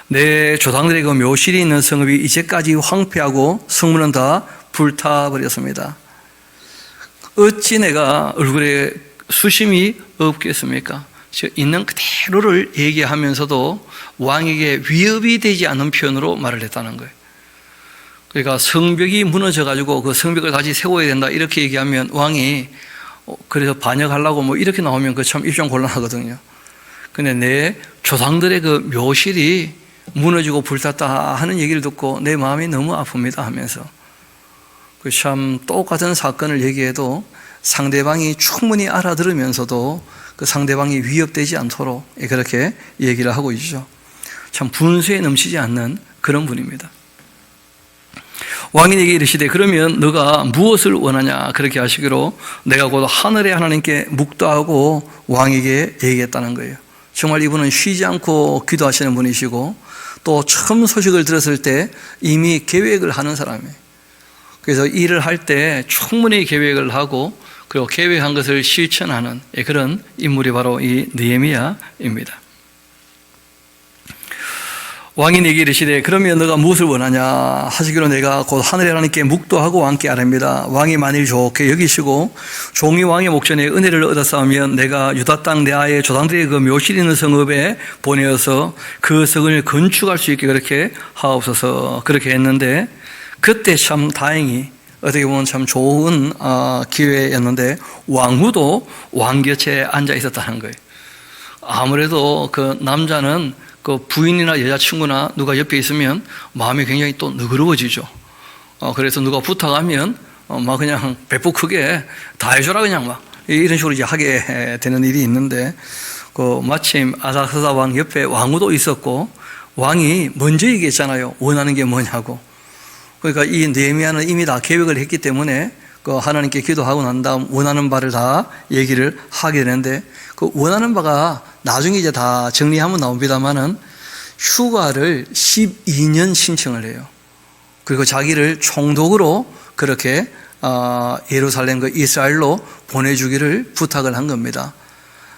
내 조상들의 묘실이 있는 성읍이 이제까지 황폐하고 성문은 다 불타버렸습니다. 어찌 내가 얼굴에 수심이 없겠습니까? 있는 그대로를 얘기하면서도 왕에게 위협이 되지 않는 표현으로 말을 했다는 거예요. 그러니까 성벽이 무너져가지고 그 성벽을 다시 세워야 된다 이렇게 얘기하면 왕이 그래서 반역하려고 이렇게 나오면 참 입장 곤란하거든요. 근데 내 조상들의 묘실이 무너지고 불탔다 하는 얘기를 듣고 내 마음이 너무 아픕니다 하면서, 참 똑같은 사건을 얘기해도 상대방이 충분히 알아들으면서도 그 상대방이 위협되지 않도록 그렇게 얘기를 하고 있죠. 참 분수에 넘치지 않는 그런 분입니다. 왕이 내게 이르시되 그러면 너가 무엇을 원하냐 그렇게 하시기로 내가 곧 하늘의 하나님께 묵도하고 왕에게 얘기했다는 거예요. 정말 이분은 쉬지 않고 기도하시는 분이시고 또 처음 소식을 들었을 때 이미 계획을 하는 사람이에요. 그래서 일을 할 때 충분히 계획을 하고 그리고 계획한 것을 실천하는 그런 인물이 바로 이 느헤미야입니다. 왕이 내게 이르시되 그러면 너가 무엇을 원하냐 하시기로 내가 곧 하늘의 하나님께 묵도하고 왕께 아뢰입니다. 왕이 만일 좋게 여기시고 종이 왕의 목전에 은혜를 얻었사오면 내가 유다 땅 내아의 조상들의 묘실 있는 성읍에 보내어서 그 성을 건축할 수 있게 그렇게 하옵소서. 그렇게 했는데 그때 참 다행히 어떻게 보면 참 좋은 기회였는데 왕후도 왕 곁에 앉아 있었다는 거예요. 아무래도 남자는 부인이나 여자친구나 누가 옆에 있으면 마음이 굉장히 또 너그러워지죠. 그래서 누가 부탁하면 막 그냥 배포 크게 다 해줘라 그냥 이런 식으로 이제 하게 되는 일이 있는데, 마침 아닥사사 왕 옆에 왕후도 있었고 왕이 먼저 얘기했잖아요. 원하는 게 뭐냐고. 그러니까 이 느헤미야는 이미 다 계획을 했기 때문에 하나님께 기도하고 난 다음 원하는 바를 다 얘기를 하게 되는데, 원하는 바가 나중에 이제 다 정리하면 나옵니다만은 휴가를 12년 신청을 해요. 그리고 자기를 총독으로 그렇게 예루살렘 그 이스라엘로 보내주기를 부탁을 한 겁니다.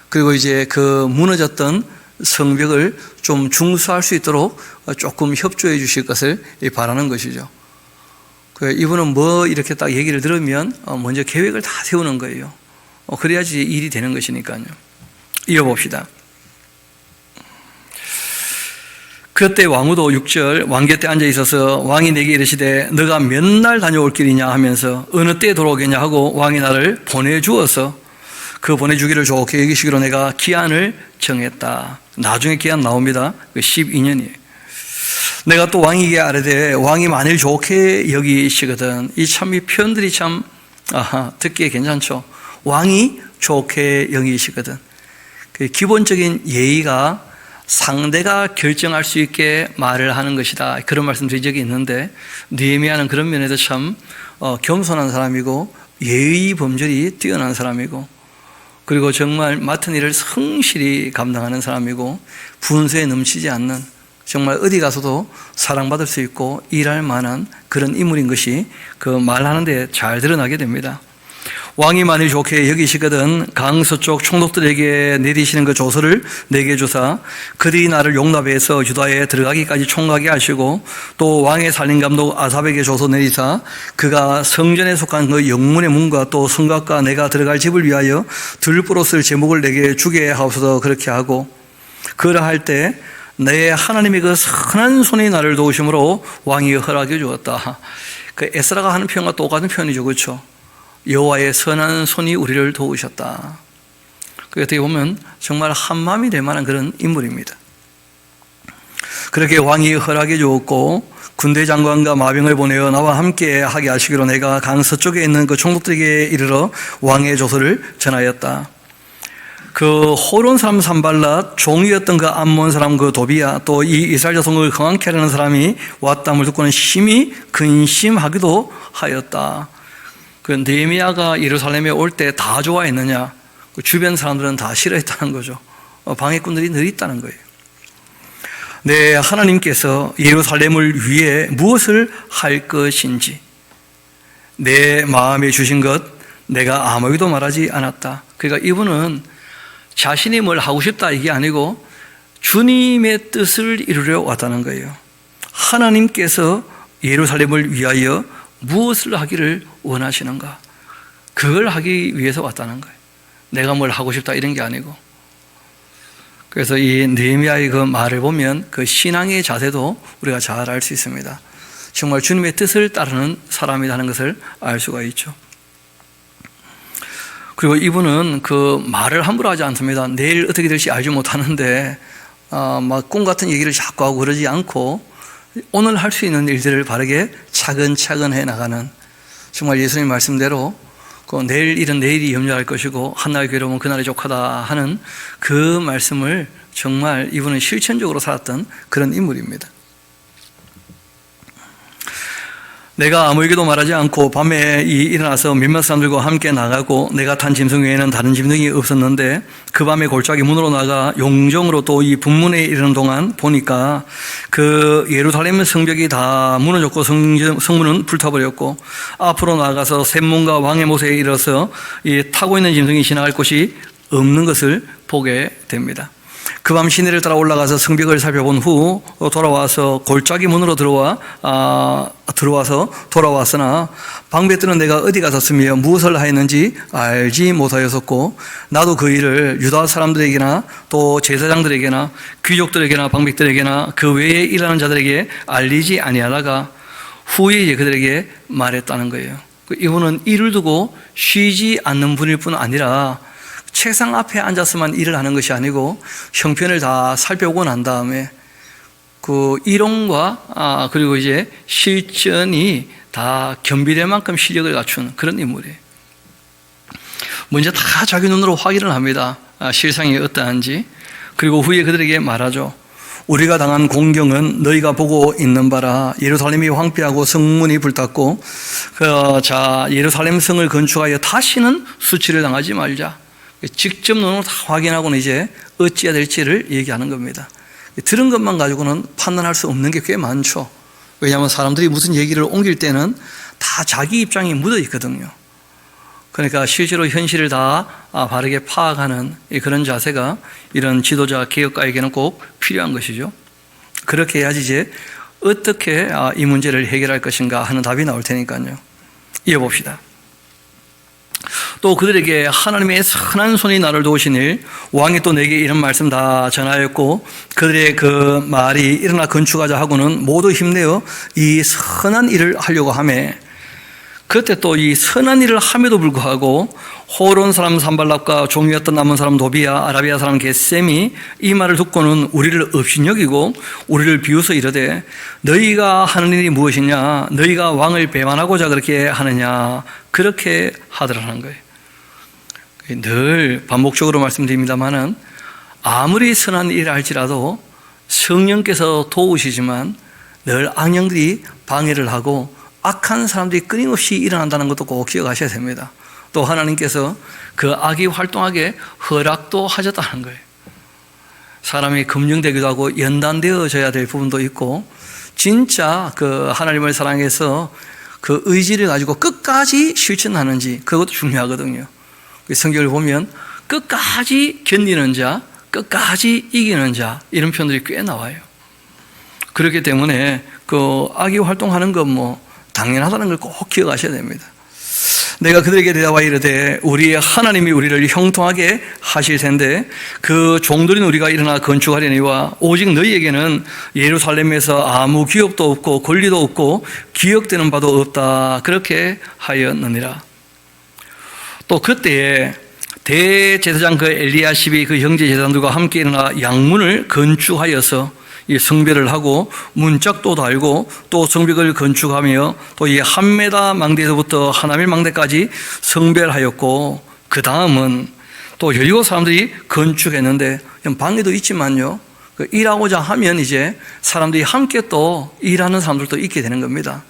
그리고 이제 그 무너졌던 성벽을 좀 중수할 수 있도록 조금 협조해 주실 것을 바라는 것이죠. 이분은 뭐 이렇게 딱 얘기를 들으면 먼저 계획을 다 세우는 거예요. 그래야지 일이 되는 것이니까요. 이어봅시다. 그때 왕후도 6절 왕 곁에 앉아 있어서 왕이 내게 이르시되 너가 몇 날 다녀올 길이냐 하면서 어느 때에 돌아오겠냐 하고 왕이 나를 보내주어서 그 보내주기를 좋게 여기시기로 내가 기한을 정했다. 나중에 기한 나옵니다. 12년이에요. 내가 또 왕에게 아뢰되 왕이 만일 좋게 여기시거든. 이 참 이 표현들이 참 듣기에 괜찮죠. 왕이 좋게 여기시거든. 그 기본적인 예의가 상대가 결정할 수 있게 말을 하는 것이다. 그런 말씀 드린 적이 있는데 느헤미야는 그런 면에서 참 겸손한 사람이고 예의 범절이 뛰어난 사람이고 그리고 정말 맡은 일을 성실히 감당하는 사람이고 분수에 넘치지 않는 정말 어디 가서도 사랑받을 수 있고 일할 만한 그런 인물인 것이 그 말하는 데 잘 드러나게 됩니다. 왕이 만일 좋게 여기시거든 강서쪽 총독들에게 내리시는 그 조서를 내게 주사 그들이 나를 용납해서 유다에 들어가기까지 총가게 하시고 또 왕의 살림감독 아삽에게 조서 내리사 그가 성전에 속한 그 영문의 문과 또 성곽과 내가 들어갈 집을 위하여 들보로 쓸 제목을 내게 주게 하옵소서 그렇게 하고 그러할 때 내 하나님의 그 선한 손이 나를 도우심으로 왕이 허락해 주었다. 그 에스라가 하는 표현과 똑같은 표현이죠. 그렇죠? 여호와의 선한 손이 우리를 도우셨다. 어떻게 보면 정말 한마음이 될 만한 그런 인물입니다. 그렇게 왕이 허락해 주었고 군대 장관과 마병을 보내어 나와 함께 하게 하시기로 내가 강서쪽에 있는 그 총독들에게 이르러 왕의 조서를 전하였다. 그 호론 사람 산발랏 종이었던 그 암몬 사람 그 도비야 또 이 이스라엘 자손을 강하게 하려는 사람이 왔담을 듣고는 심히 근심하기도 하였다. 그 느헤미야가 예루살렘에 올 때 다 좋아했느냐? 그 주변 사람들은 다 싫어했다는 거죠. 방해꾼들이 늘 있다는 거예요. 네, 하나님께서 예루살렘을 위해 무엇을 할 것인지 내 마음에 주신 것 내가 아무에게도 말하지 않았다. 그러니까 이분은 자신이 뭘 하고 싶다 이게 아니고 주님의 뜻을 이루려 왔다는 거예요. 하나님께서 예루살렘을 위하여 무엇을 하기를 원하시는가? 그걸 하기 위해서 왔다는 거예요. 내가 뭘 하고 싶다 이런 게 아니고. 그래서 이 느헤미야의 그 말을 보면 그 신앙의 자세도 우리가 잘 알 수 있습니다. 정말 주님의 뜻을 따르는 사람이라는 것을 알 수가 있죠. 그리고 이분은 그 말을 함부로 하지 않습니다. 내일 어떻게 될지 알지 못하는데 막 꿈 같은 얘기를 자꾸 하고 그러지 않고 오늘 할 수 있는 일들을 바르게 차근차근 해나가는 정말 예수님 말씀대로 그 내일 일은 내일이 염려할 것이고 한날 괴로우면 그날이 족하다 하는 그 말씀을 정말 이분은 실천적으로 살았던 그런 인물입니다. 내가 아무에게도 말하지 않고 밤에 일어나서 몇몇 사람들과 함께 나가고 내가 탄 짐승 외에는 다른 짐승이 없었는데 그 밤에 골짜기 문으로 나가 용정으로 또 이 분문에 이르는 동안 보니까 그 예루살렘 성벽이 다 무너졌고 성문은 불타버렸고 앞으로 나가서 샘문과 왕의 못에 이르러서 이 타고 있는 짐승이 지나갈 곳이 없는 것을 보게 됩니다. 그 밤 시내를 따라 올라가서 성벽을 살펴본 후 돌아와서 골짜기 문으로 들어와서 돌아왔으나 방백들은 내가 어디 갔었으며 무엇을 하였는지 알지 못하였었고 나도 그 일을 유다 사람들에게나 또 제사장들에게나 귀족들에게나 방백들에게나 그 외에 일하는 자들에게 알리지 아니하다가 후에 이제 그들에게 말했다는 거예요. 이분은 일을 두고 쉬지 않는 분일 뿐 아니라 책상 앞에 앉아서만 일을 하는 것이 아니고 형편을 다 살펴보고 난 다음에 그 이론과 그리고 이제 실전이 다 겸비될 만큼 실력을 갖춘 그런 인물이에요. 먼저 다 자기 눈으로 확인을 합니다. 실상이 어떠한지. 그리고 후에 그들에게 말하죠. 우리가 당한 공경은 너희가 보고 있는 바라. 예루살렘이 황폐하고 성문이 불탔고 예루살렘 성을 건축하여 다시는 수치를 당하지 말자. 직접 눈으로 다 확인하고는 이제 어찌해야 될지를 얘기하는 겁니다. 들은 것만 가지고는 판단할 수 없는 게 꽤 많죠. 왜냐하면 사람들이 무슨 얘기를 옮길 때는 다 자기 입장이 묻어 있거든요. 그러니까 실제로 현실을 다 바르게 파악하는 그런 자세가 이런 지도자 개혁가에게는 꼭 필요한 것이죠. 그렇게 해야지 이제 어떻게 이 문제를 해결할 것인가 하는 답이 나올 테니까요. 이어봅시다. 또 그들에게 하나님의 선한 손이 나를 도우시니 왕이 또 내게 이런 말씀 다 전하였고 그들의 그 말이 일어나 건축하자 하고는 모두 힘내어 이 선한 일을 하려고 하며 그때 또 이 선한 일을 함에도 불구하고 호론 사람 산발랍과 종이었던 남은 사람 도비야 아라비아 사람 겟셈이 이 말을 듣고는 우리를 업신여기고 우리를 비웃어 이르되 너희가 하는 일이 무엇이냐 너희가 왕을 배반하고자 그렇게 하느냐 그렇게 하더라는 거예요. 늘 반복적으로 말씀드립니다마는 아무리 선한 일을 할지라도 성령께서 도우시지만 늘 악령들이 방해를 하고 악한 사람들이 끊임없이 일어난다는 것도 꼭 기억하셔야 됩니다. 또 하나님께서 그 악이 활동하게 허락도 하셨다는 거예요. 사람이 검증되기도 하고 연단되어져야 될 부분도 있고 진짜 그 하나님을 사랑해서 그 의지를 가지고 끝까지 실천하는지 그것도 중요하거든요. 성경을 보면 끝까지 견디는 자, 끝까지 이기는 자 이런 표현들이 꽤 나와요. 그렇기 때문에 그 악이 활동하는 건 당연하다는 걸 꼭 기억하셔야 됩니다. 내가 그들에게 대답하여 이르되 우리 하나님이 우리를 형통하게 하실 텐데 그 종들인 우리가 일어나 건축하려니와 오직 너희에게는 예루살렘에서 아무 기업도 없고 권리도 없고 기억되는 바도 없다 그렇게 하였느니라. 또 그때에 대제사장 그 엘리야십이 그 형제 제사장들과 함께 일어나 양문을 건축하여서 이 성벽을 하고 문짝도 달고 또 성벽을 건축하며 또 이 한 메다 망대에서부터 하나밀 망대까지 성벽을 하였고 그 다음은 또 여리고 사람들이 건축했는데 방해도 있지만요 일하고자 하면 이제 사람들이 함께 또 일하는 사람들도 있게 되는 겁니다.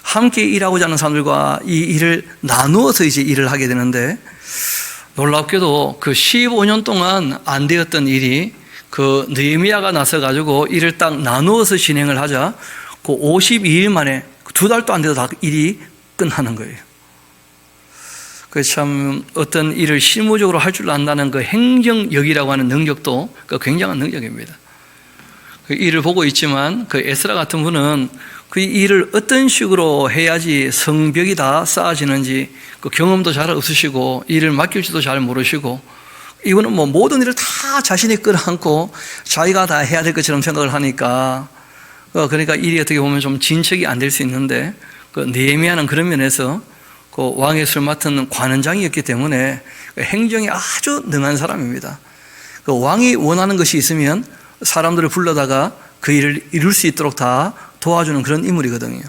함께 일하고자 하는 사람들과 이 일을 나누어서 이제 일을 하게 되는데 놀랍게도 그 15년 동안 안 되었던 일이 그 느헤미야가 나서가지고 일을 딱 나누어서 진행을 하자 그 52일 만에 2달도 안 돼도 다 일이 끝나는 거예요. 그 참 어떤 일을 실무적으로 할 줄 안다는 그 행정력이라고 하는 능력도 그 굉장한 능력입니다. 그 일을 보고 있지만 그 에스라 같은 분은 그 일을 어떤 식으로 해야지 성벽이 다 쌓아지는지 그 경험도 잘 없으시고 일을 맡길지도 잘 모르시고 이거는 모든 일을 다 자신이 끌어안고 자기가 다 해야 될 것처럼 생각을 하니까 그러니까 일이 어떻게 보면 좀 진척이 안 될 수 있는데 그 느헤미야는 그런 면에서 그 왕의 수를 맡은 관원장이었기 때문에 행정에 아주 능한 사람입니다. 그 왕이 원하는 것이 있으면 사람들을 불러다가 그 일을 이룰 수 있도록 다 도와주는 그런 인물이거든요.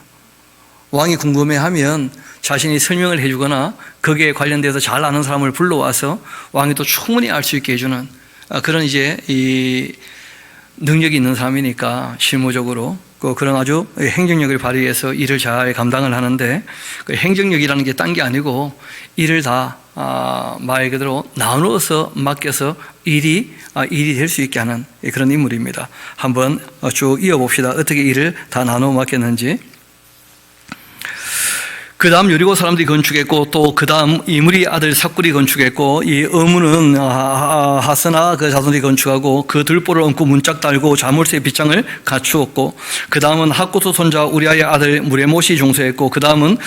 왕이 궁금해하면 자신이 설명을 해주거나 거기에 관련돼서 잘 아는 사람을 불러와서 왕이 또 충분히 알 수 있게 해주는 그런 이제 이 능력이 있는 사람이니까 실무적으로 그런 아주 행정력을 발휘해서 일을 잘 감당을 하는데 그 행정력이라는 게 딴 게 아니고 일을 다 말 그대로 나누어서 맡겨서 일이 될 수 있게 하는 그런 인물입니다. 한번 쭉 이어봅시다. 어떻게 일을 다 나누어 맡겼는지. 그 다음 여리고 사람들이 건축했고 또 그 다음 이므리 아들 삭굴이 건축했고 이 어문은 하스나 그 자손이 건축하고 그 들보를 얹고 문짝 달고 자물쇠 빗장을 갖추었고 그 다음은 학고토 손자 우리아의 아들 무레못이 중수했고 그 다음은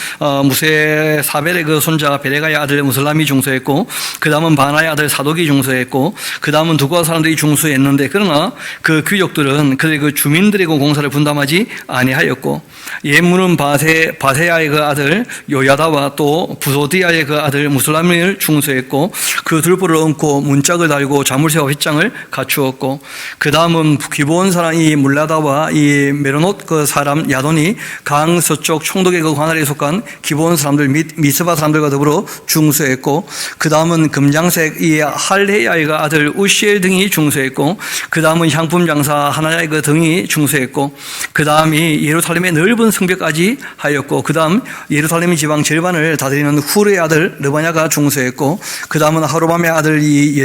무세 사벨의 그 손자 베레가의 아들 무슬람이 중수했고 그 다음은 바나의 아들 사독이 중수했고 그 다음은 두가 사람들이 중수했는데 그러나 그 귀족들은 그들의 그 주민들의 그 공사를 분담하지 아니하였고 예문은 바세야의 그 아들 요야다와 또 부소디아의 그 아들 무슬람을 중수했고 그 들보를 얹고 문짝을 달고 자물쇠와 휘장을 갖추었고 그 다음은 기브온 사람 이 물라다와 이 메로노트 그 사람 야돈이 강 서쪽 총독의 그 관할에 속한 기브온 사람들 및 미스바 사람들과 더불어 중수했고 그 다음은 금장색 이 할헤야의 그 아들 우시엘 등이 중수했고 그 다음은 향품 장사 하나야의 그 등이 중수했고 그 다음이 예루살렘의 넓은 성벽까지 하였고 그 다음 예루살렘 예루살렘 지방 절반을 다스리는 훌의 아들 르바냐가 중수했고, 그 다음은 하루밤의 아들 이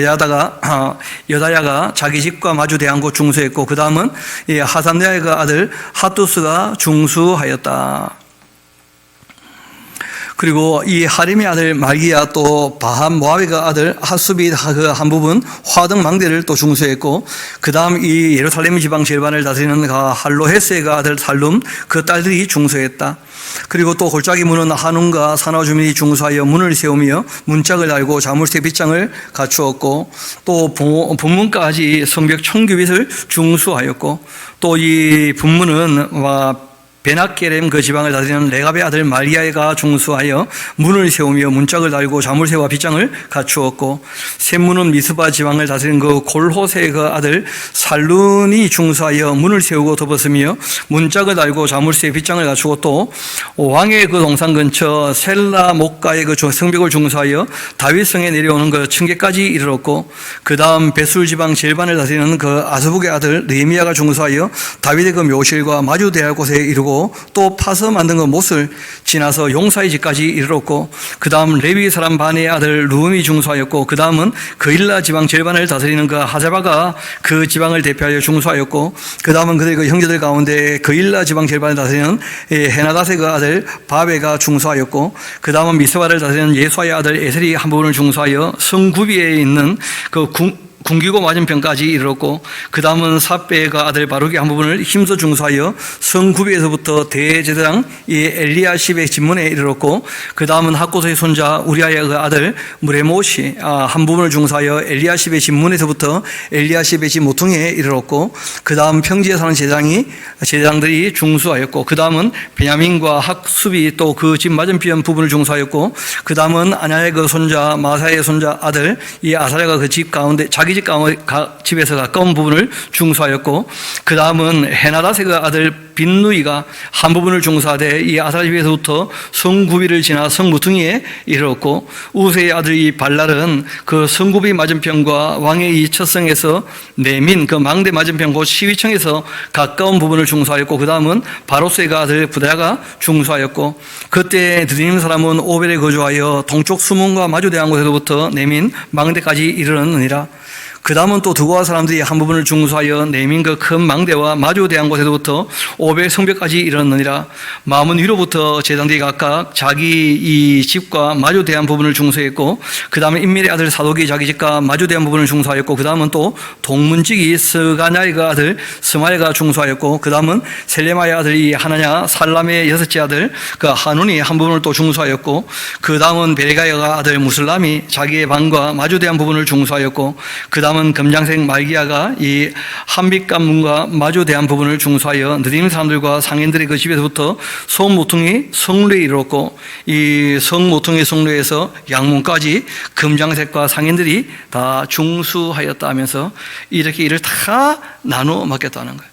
여다야가 자기 집과 마주 대항고 중수했고, 그 다음은 이 하산랴의 그 아들 핫두스가 중수하였다. 그리고 이 하림의 아들 말기야 또 바한 모압의 그 아들 핫수비 그 한 부분 화등 망대를 또 중수했고, 그 다음 이 예루살렘 지방 절반을 다스리는 할로헤스의 그 아들 살룸 그 딸들이 중수했다. 그리고 또 골짜기 문은 한움과 산하 주민이 중수하여 문을 세우며 문짝을 달고 자물쇠 빗장을 갖추었고, 또 분문까지 성벽 청규빗을 중수하였고, 또 이 분문은 베나게렘 그 지방을 다스리는 레갑의 아들 말기야가 중수하여 문을 세우며 문짝을 달고 자물쇠와 빗장을 갖추었고, 셋문은 미스바 지방을 다스리는 그 골호세의 그 아들 살룬이 중수하여 문을 세우고 덮었으며 문짝을 달고 자물쇠 빗장을 갖추고, 또 왕의 그 동산 근처 셀라 목가의 그 성벽을 중수하여 다윗성에 내려오는 그 층계까지 이르렀고, 그 다음 베술 지방 절반을 다스리는 그 아스북의 아들 느헤미야가 중수하여 다윗의 그 묘실과 마주대할 곳에 이르고, 또 파서 만든 그 못을 지나서 용사의 집까지 이르렀고, 그 다음 레위 사람 바네의 아들 루음이 중수하였고, 그 다음은 그일라 지방 절반을 다스리는 그 하세바가 그 지방을 대표하여 중수하였고, 그 다음은 그들의 그 형제들 가운데 그일라 지방 절반을 다스리는 헤나닷의 그 아들 바베가 중수하였고, 그 다음은 미스바를 다스리는 예수아의 아들 에셀이 한 부분을 중수하여 성구비에 있는 그 궁기고 맞은편까지 이르렀고, 그 다음은 삽베가 아들 바룩의 한 부분을 힘써 중수하여 성구비에서부터 대제사장 엘리야십의 집문에 이르렀고, 그 다음은 학고서의 손자 우리아의 그 아들 무레못이 한 부분을 중수하여 엘리야십의 집문에서부터 엘리야십의 집 모퉁이에 이르렀고, 그 다음 평지에 사는 제사장들이 중수하였고, 그 다음은 베냐민과 학수비 또 그 집 맞은편 부분을 중수하였고, 그 다음은 아냐의 그 손자 마사의 손자 아들 이 아사랴가 그 집 가운데 자기 집에서 가까운 부분을 중수하였고, 그 다음은 헤나닷의 그 아들 빈누이가 한 부분을 중수하되 이 아사랴 집에서부터 성구비를 지나 성무퉁이에 이르렀고, 우세의 아들 이 발랄은 그 성구비 맞은편과 왕의 이 첫성에서 내민 그 망대 맞은편 곧 시위청에서 가까운 부분을 중수하였고, 그 다음은 바로스의 그 아들 부다야가 중수하였고, 그때 드디님 사람은 오벨에 거주하여 동쪽 수문과 마주대한 곳에서부터 내민 망대까지 이르렀느니라. 그 다음은 또 두고아 사람들이 한 부분을 중수하여 내민 그 큰 망대와 마주대한 곳에서부터 오벨 성벽까지 이르렀느니라. 마문 위로부터 제사장들이 각각 자기 이 집과 마주대한 부분을 중수했고, 그 다음에 인밀의 아들 사독이 자기 집과 마주대한 부분을 중수하였고, 그 다음은 또 동문직이 스가냐의 그 아들 스마야가 중수하였고, 그 다음은 셀레마의 아들이 하나냐 살람의 여섯째 아들 그 하눈이 한 부분을 또 중수하였고, 그 다음은 베레가의 아들 무슬람이 자기의 방과 마주대한 부분을 중수하였고, 그 다음은 검장색 말기야가 이 한빛관문과 마주대한 부분을 중수하여 느림 사람들과 상인들의 그 집에서부터 성모퉁이 성루에 이르렀고, 이 성모퉁이 성루에서 양문까지 검장색과 상인들이 다 중수하였다 하면서 이렇게 일을 다 나누어 맡겼다는 거예요.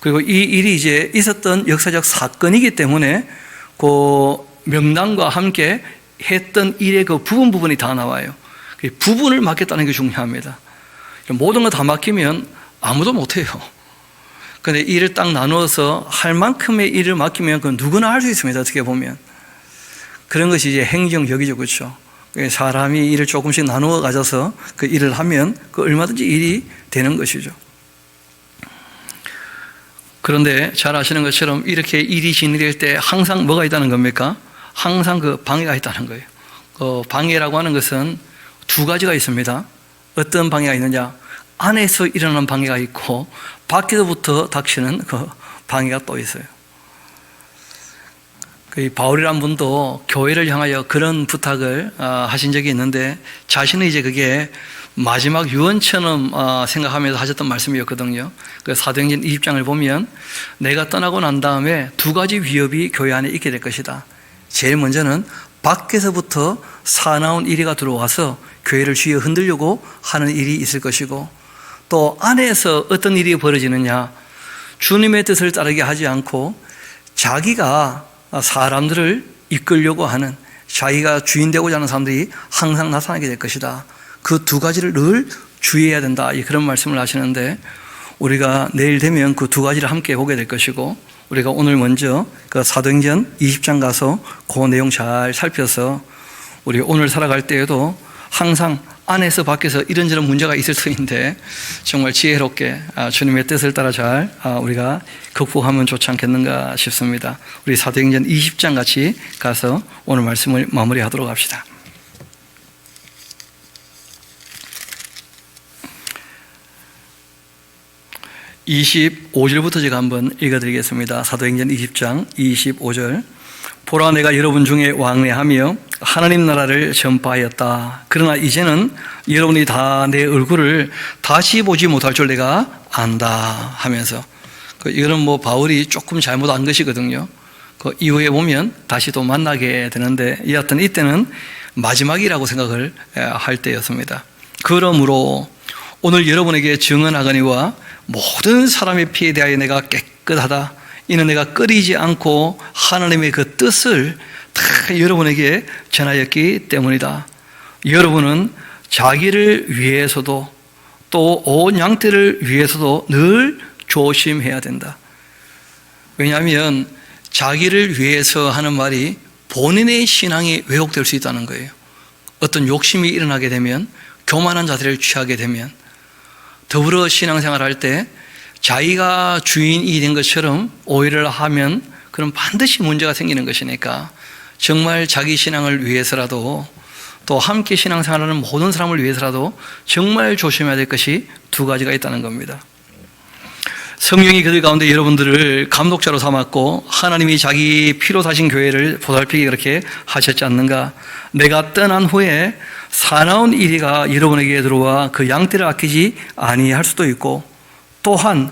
그리고 이 일이 이제 있었던 역사적 사건이기 때문에 그 명단과 함께 했던 일의 그 부분이 다 나와요. 부분을 맡겼다는 게 중요합니다. 모든 거 다 맡기면 아무도 못해요. 그런데 일을 딱 나누어서 할 만큼의 일을 맡기면 그건 누구나 할 수 있습니다. 어떻게 보면 그런 것이 이제 행정력이죠, 그렇죠? 사람이 일을 조금씩 나누어 가져서 그 일을 하면 그 얼마든지 일이 되는 것이죠. 그런데 잘 아시는 것처럼 이렇게 일이 진행될 때 항상 뭐가 있다는 겁니까? 항상 그 방해가 있다는 거예요. 방해라고 하는 것은 두 가지가 있습니다. 어떤 방해가 있느냐? 안에서 일어나는 방해가 있고 밖에서부터 닥치는 그 방해가 또 있어요. 그 바울이라는 분도 교회를 향하여 그런 부탁을 하신 적이 있는데, 자신은 이제 그게 마지막 유언처럼 생각하면서 하셨던 말씀이었거든요. 그 사도행전 20장을 보면 내가 떠나고 난 다음에 두 가지 위협이 교회 안에 있게 될 것이다. 제일 먼저는 밖에서부터 사나운 이리가 들어와서 교회를 쥐어 흔들려고 하는 일이 있을 것이고, 또 안에서 어떤 일이 벌어지느냐, 주님의 뜻을 따르게 하지 않고 자기가 사람들을 이끌려고 하는, 자기가 주인 되고자 하는 사람들이 항상 나타나게 될 것이다. 그 두 가지를 늘 주의해야 된다, 그런 말씀을 하시는데, 우리가 내일 되면 그 두 가지를 함께 보게 될 것이고, 우리가 오늘 먼저 그 사도행전 20장 가서 그 내용 잘 살펴서 우리 오늘 살아갈 때에도 항상 안에서 밖에서 이런저런 문제가 있을 터인데 정말 지혜롭게 주님의 뜻을 따라 잘 우리가 극복하면 좋지 않겠는가 싶습니다. 우리 사도행전 20장 같이 가서 오늘 말씀을 마무리하도록 합시다. (25절부터) 제가 한번 읽어드리겠습니다. 사도행전 20장 25절. 보라, 내가 여러분 중에 왕래하며 하나님 나라를 전파하였다. 그러나 이제는 여러분이 다 내 얼굴을 다시 보지 못할 줄 내가 안다 하면서, 이거는 뭐 바울이 조금 잘못 안 것이거든요. 그 이후에 보면 다시 또 만나게 되는데, 여하튼 이때는 마지막이라고 생각을 할 때였습니다. 그러므로 오늘 여러분에게 증언하거니와 모든 사람의 피에 대하여 내가 깨끗하다. 이는 내가 끊이지 않고 하나님의 그 뜻을 다 여러분에게 전하였기 때문이다. 여러분은 자기를 위해서도 또 온 양떼를 위해서도 늘 조심해야 된다. 왜냐하면 자기를 위해서 하는 말이 본인의 신앙이 왜곡될 수 있다는 거예요. 어떤 욕심이 일어나게 되면, 교만한 자세를 취하게 되면, 더불어 신앙생활 할 때 자기가 주인이 된 것처럼 오해를 하면 그럼 반드시 문제가 생기는 것이니까 정말 자기 신앙을 위해서라도 또 함께 신앙생활하는 모든 사람을 위해서라도 정말 조심해야 될 것이 두 가지가 있다는 겁니다. 성령이 그들 가운데 여러분들을 감독자로 삼았고 하나님이 자기 피로 사신 교회를 보살피게 그렇게 하셨지 않는가. 내가 떠난 후에 사나운 이리가 여러분에게 들어와 그 양떼를 아끼지 아니할 수도 있고, 또한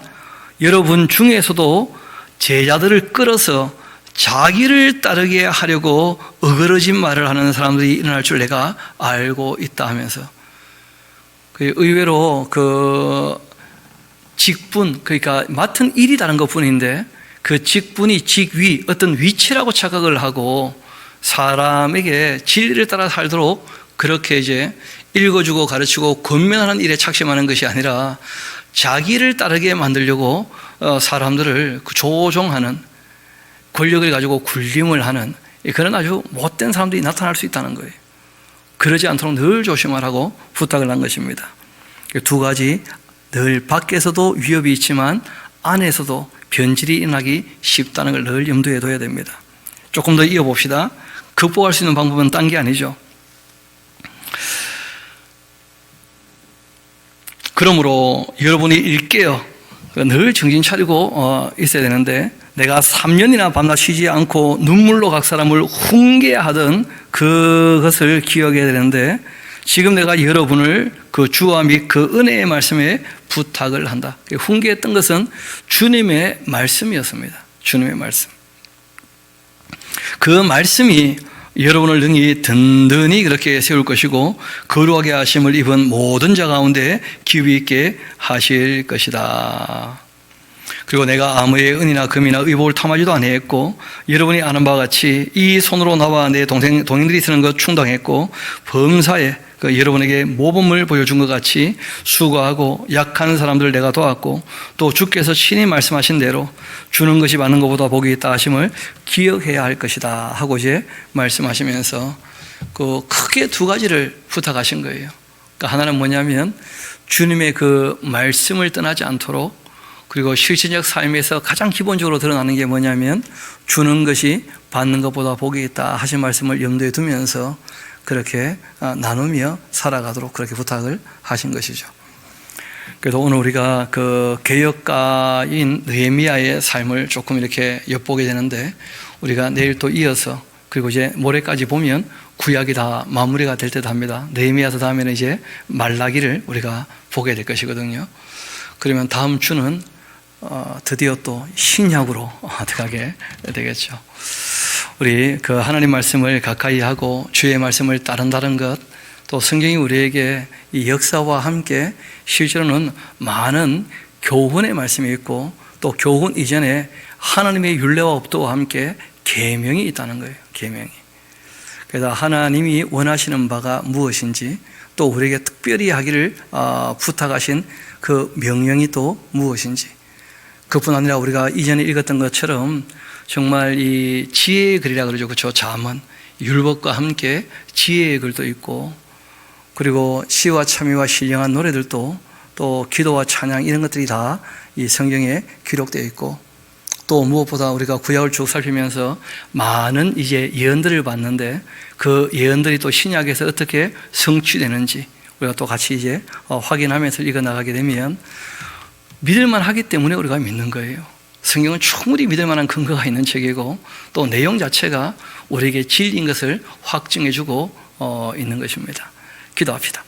여러분 중에서도 제자들을 끌어서 자기를 따르게 하려고 어그러진 말을 하는 사람들이 일어날 줄 내가 알고 있다 하면서, 의외로 그 직분, 그러니까 맡은 일이 다른 것 뿐인데 그 직분이 직위, 어떤 위치라고 착각을 하고 사람에게 진리를 따라 살도록 그렇게 이제 읽어주고 가르치고 권면하는 일에 착심하는 것이 아니라 자기를 따르게 만들려고 사람들을 조종하는, 권력을 가지고 군림을 하는 그런 아주 못된 사람들이 나타날 수 있다는 거예요. 그러지 않도록 늘 조심하라고 부탁을 한 것입니다. 두 가지, 늘 밖에서도 위협이 있지만 안에서도 변질이 일어나기 쉽다는 걸 늘 염두에 둬야 됩니다. 조금 더 이어봅시다. 극복할 수 있는 방법은 딴 게 아니죠. 그러므로 여러분이 일깨어 늘 정신 차리고 있어야 되는데, 내가 3년이나 밤낮 쉬지 않고 눈물로 각 사람을 훈계하던 그것을 기억해야 되는데, 지금 내가 여러분을 그 주와 및 그 은혜의 말씀에 부탁을 한다. 훈계했던 것은 주님의 말씀이었습니다. 주님의 말씀. 그 말씀이 여러분을 능히 든든히 그렇게 세울 것이고 거룩하게 하심을 입은 모든 자 가운데 기위 있게 하실 것이다. 그리고 내가 아무의 은이나 금이나 의복을 탐하지도 아니했고, 여러분이 아는 바와 같이 이 손으로 나와 내 동행들이 쓰는 것 충당했고, 범사에 여러분에게 모범을 보여준 것 같이 수고하고 약한 사람들을 내가 도왔고, 또 주께서 친히 말씀하신 대로 주는 것이 많은 것보다 복이 있다 하심을 기억해야 할 것이다 하고 이제 말씀하시면서 그 크게 두 가지를 부탁하신 거예요. 그러니까 하나는 뭐냐면 주님의 그 말씀을 떠나지 않도록, 그리고 실천적 삶에서 가장 기본적으로 드러나는 게 뭐냐면 주는 것이 받는 것보다 복이 있다 하신 말씀을 염두에 두면서 그렇게 나누며 살아가도록 그렇게 부탁을 하신 것이죠. 그래서 오늘 우리가 그 개혁가인 느헤미야의 삶을 조금 이렇게 엿보게 되는데, 우리가 내일 또 이어서, 그리고 이제 모레까지 보면 구약이 다 마무리가 될 듯 합니다. 느헤미야서 다음에는 이제 말라기를 우리가 보게 될 것이거든요. 그러면 다음 주는 드디어 또 신약으로 들어가게 되겠죠. 우리 그 하나님 말씀을 가까이 하고 주의 말씀을 따른다는 것, 또 성경이 우리에게 이 역사와 함께 실제로는 많은 교훈의 말씀이 있고, 또 교훈 이전에 하나님의 율례와 법도와 함께 계명이 있다는 거예요. 계명이. 그래서 하나님이 원하시는 바가 무엇인지, 또 우리에게 특별히 하기를 부탁하신 그 명령이 또 무엇인지. 그뿐 아니라 우리가 이전에 읽었던 것처럼 정말 이 지혜의 글이라 그러죠. 그렇죠? 잠언, 율법과 함께 지혜의 글도 있고, 그리고 시와 참회와 신령한 노래들도, 또 기도와 찬양, 이런 것들이 다 이 성경에 기록되어 있고, 또 무엇보다 우리가 구약을 쭉 살피면서 많은 이제 예언들을 봤는데, 그 예언들이 또 신약에서 어떻게 성취되는지 우리가 또 같이 이제 확인하면서 읽어 나가게 되면 믿을만 하기 때문에 우리가 믿는 거예요. 성경은 충분히 믿을 만한 근거가 있는 책이고, 또 내용 자체가 우리에게 진리인 것을 확증해 주고 있는 것입니다. 기도합시다.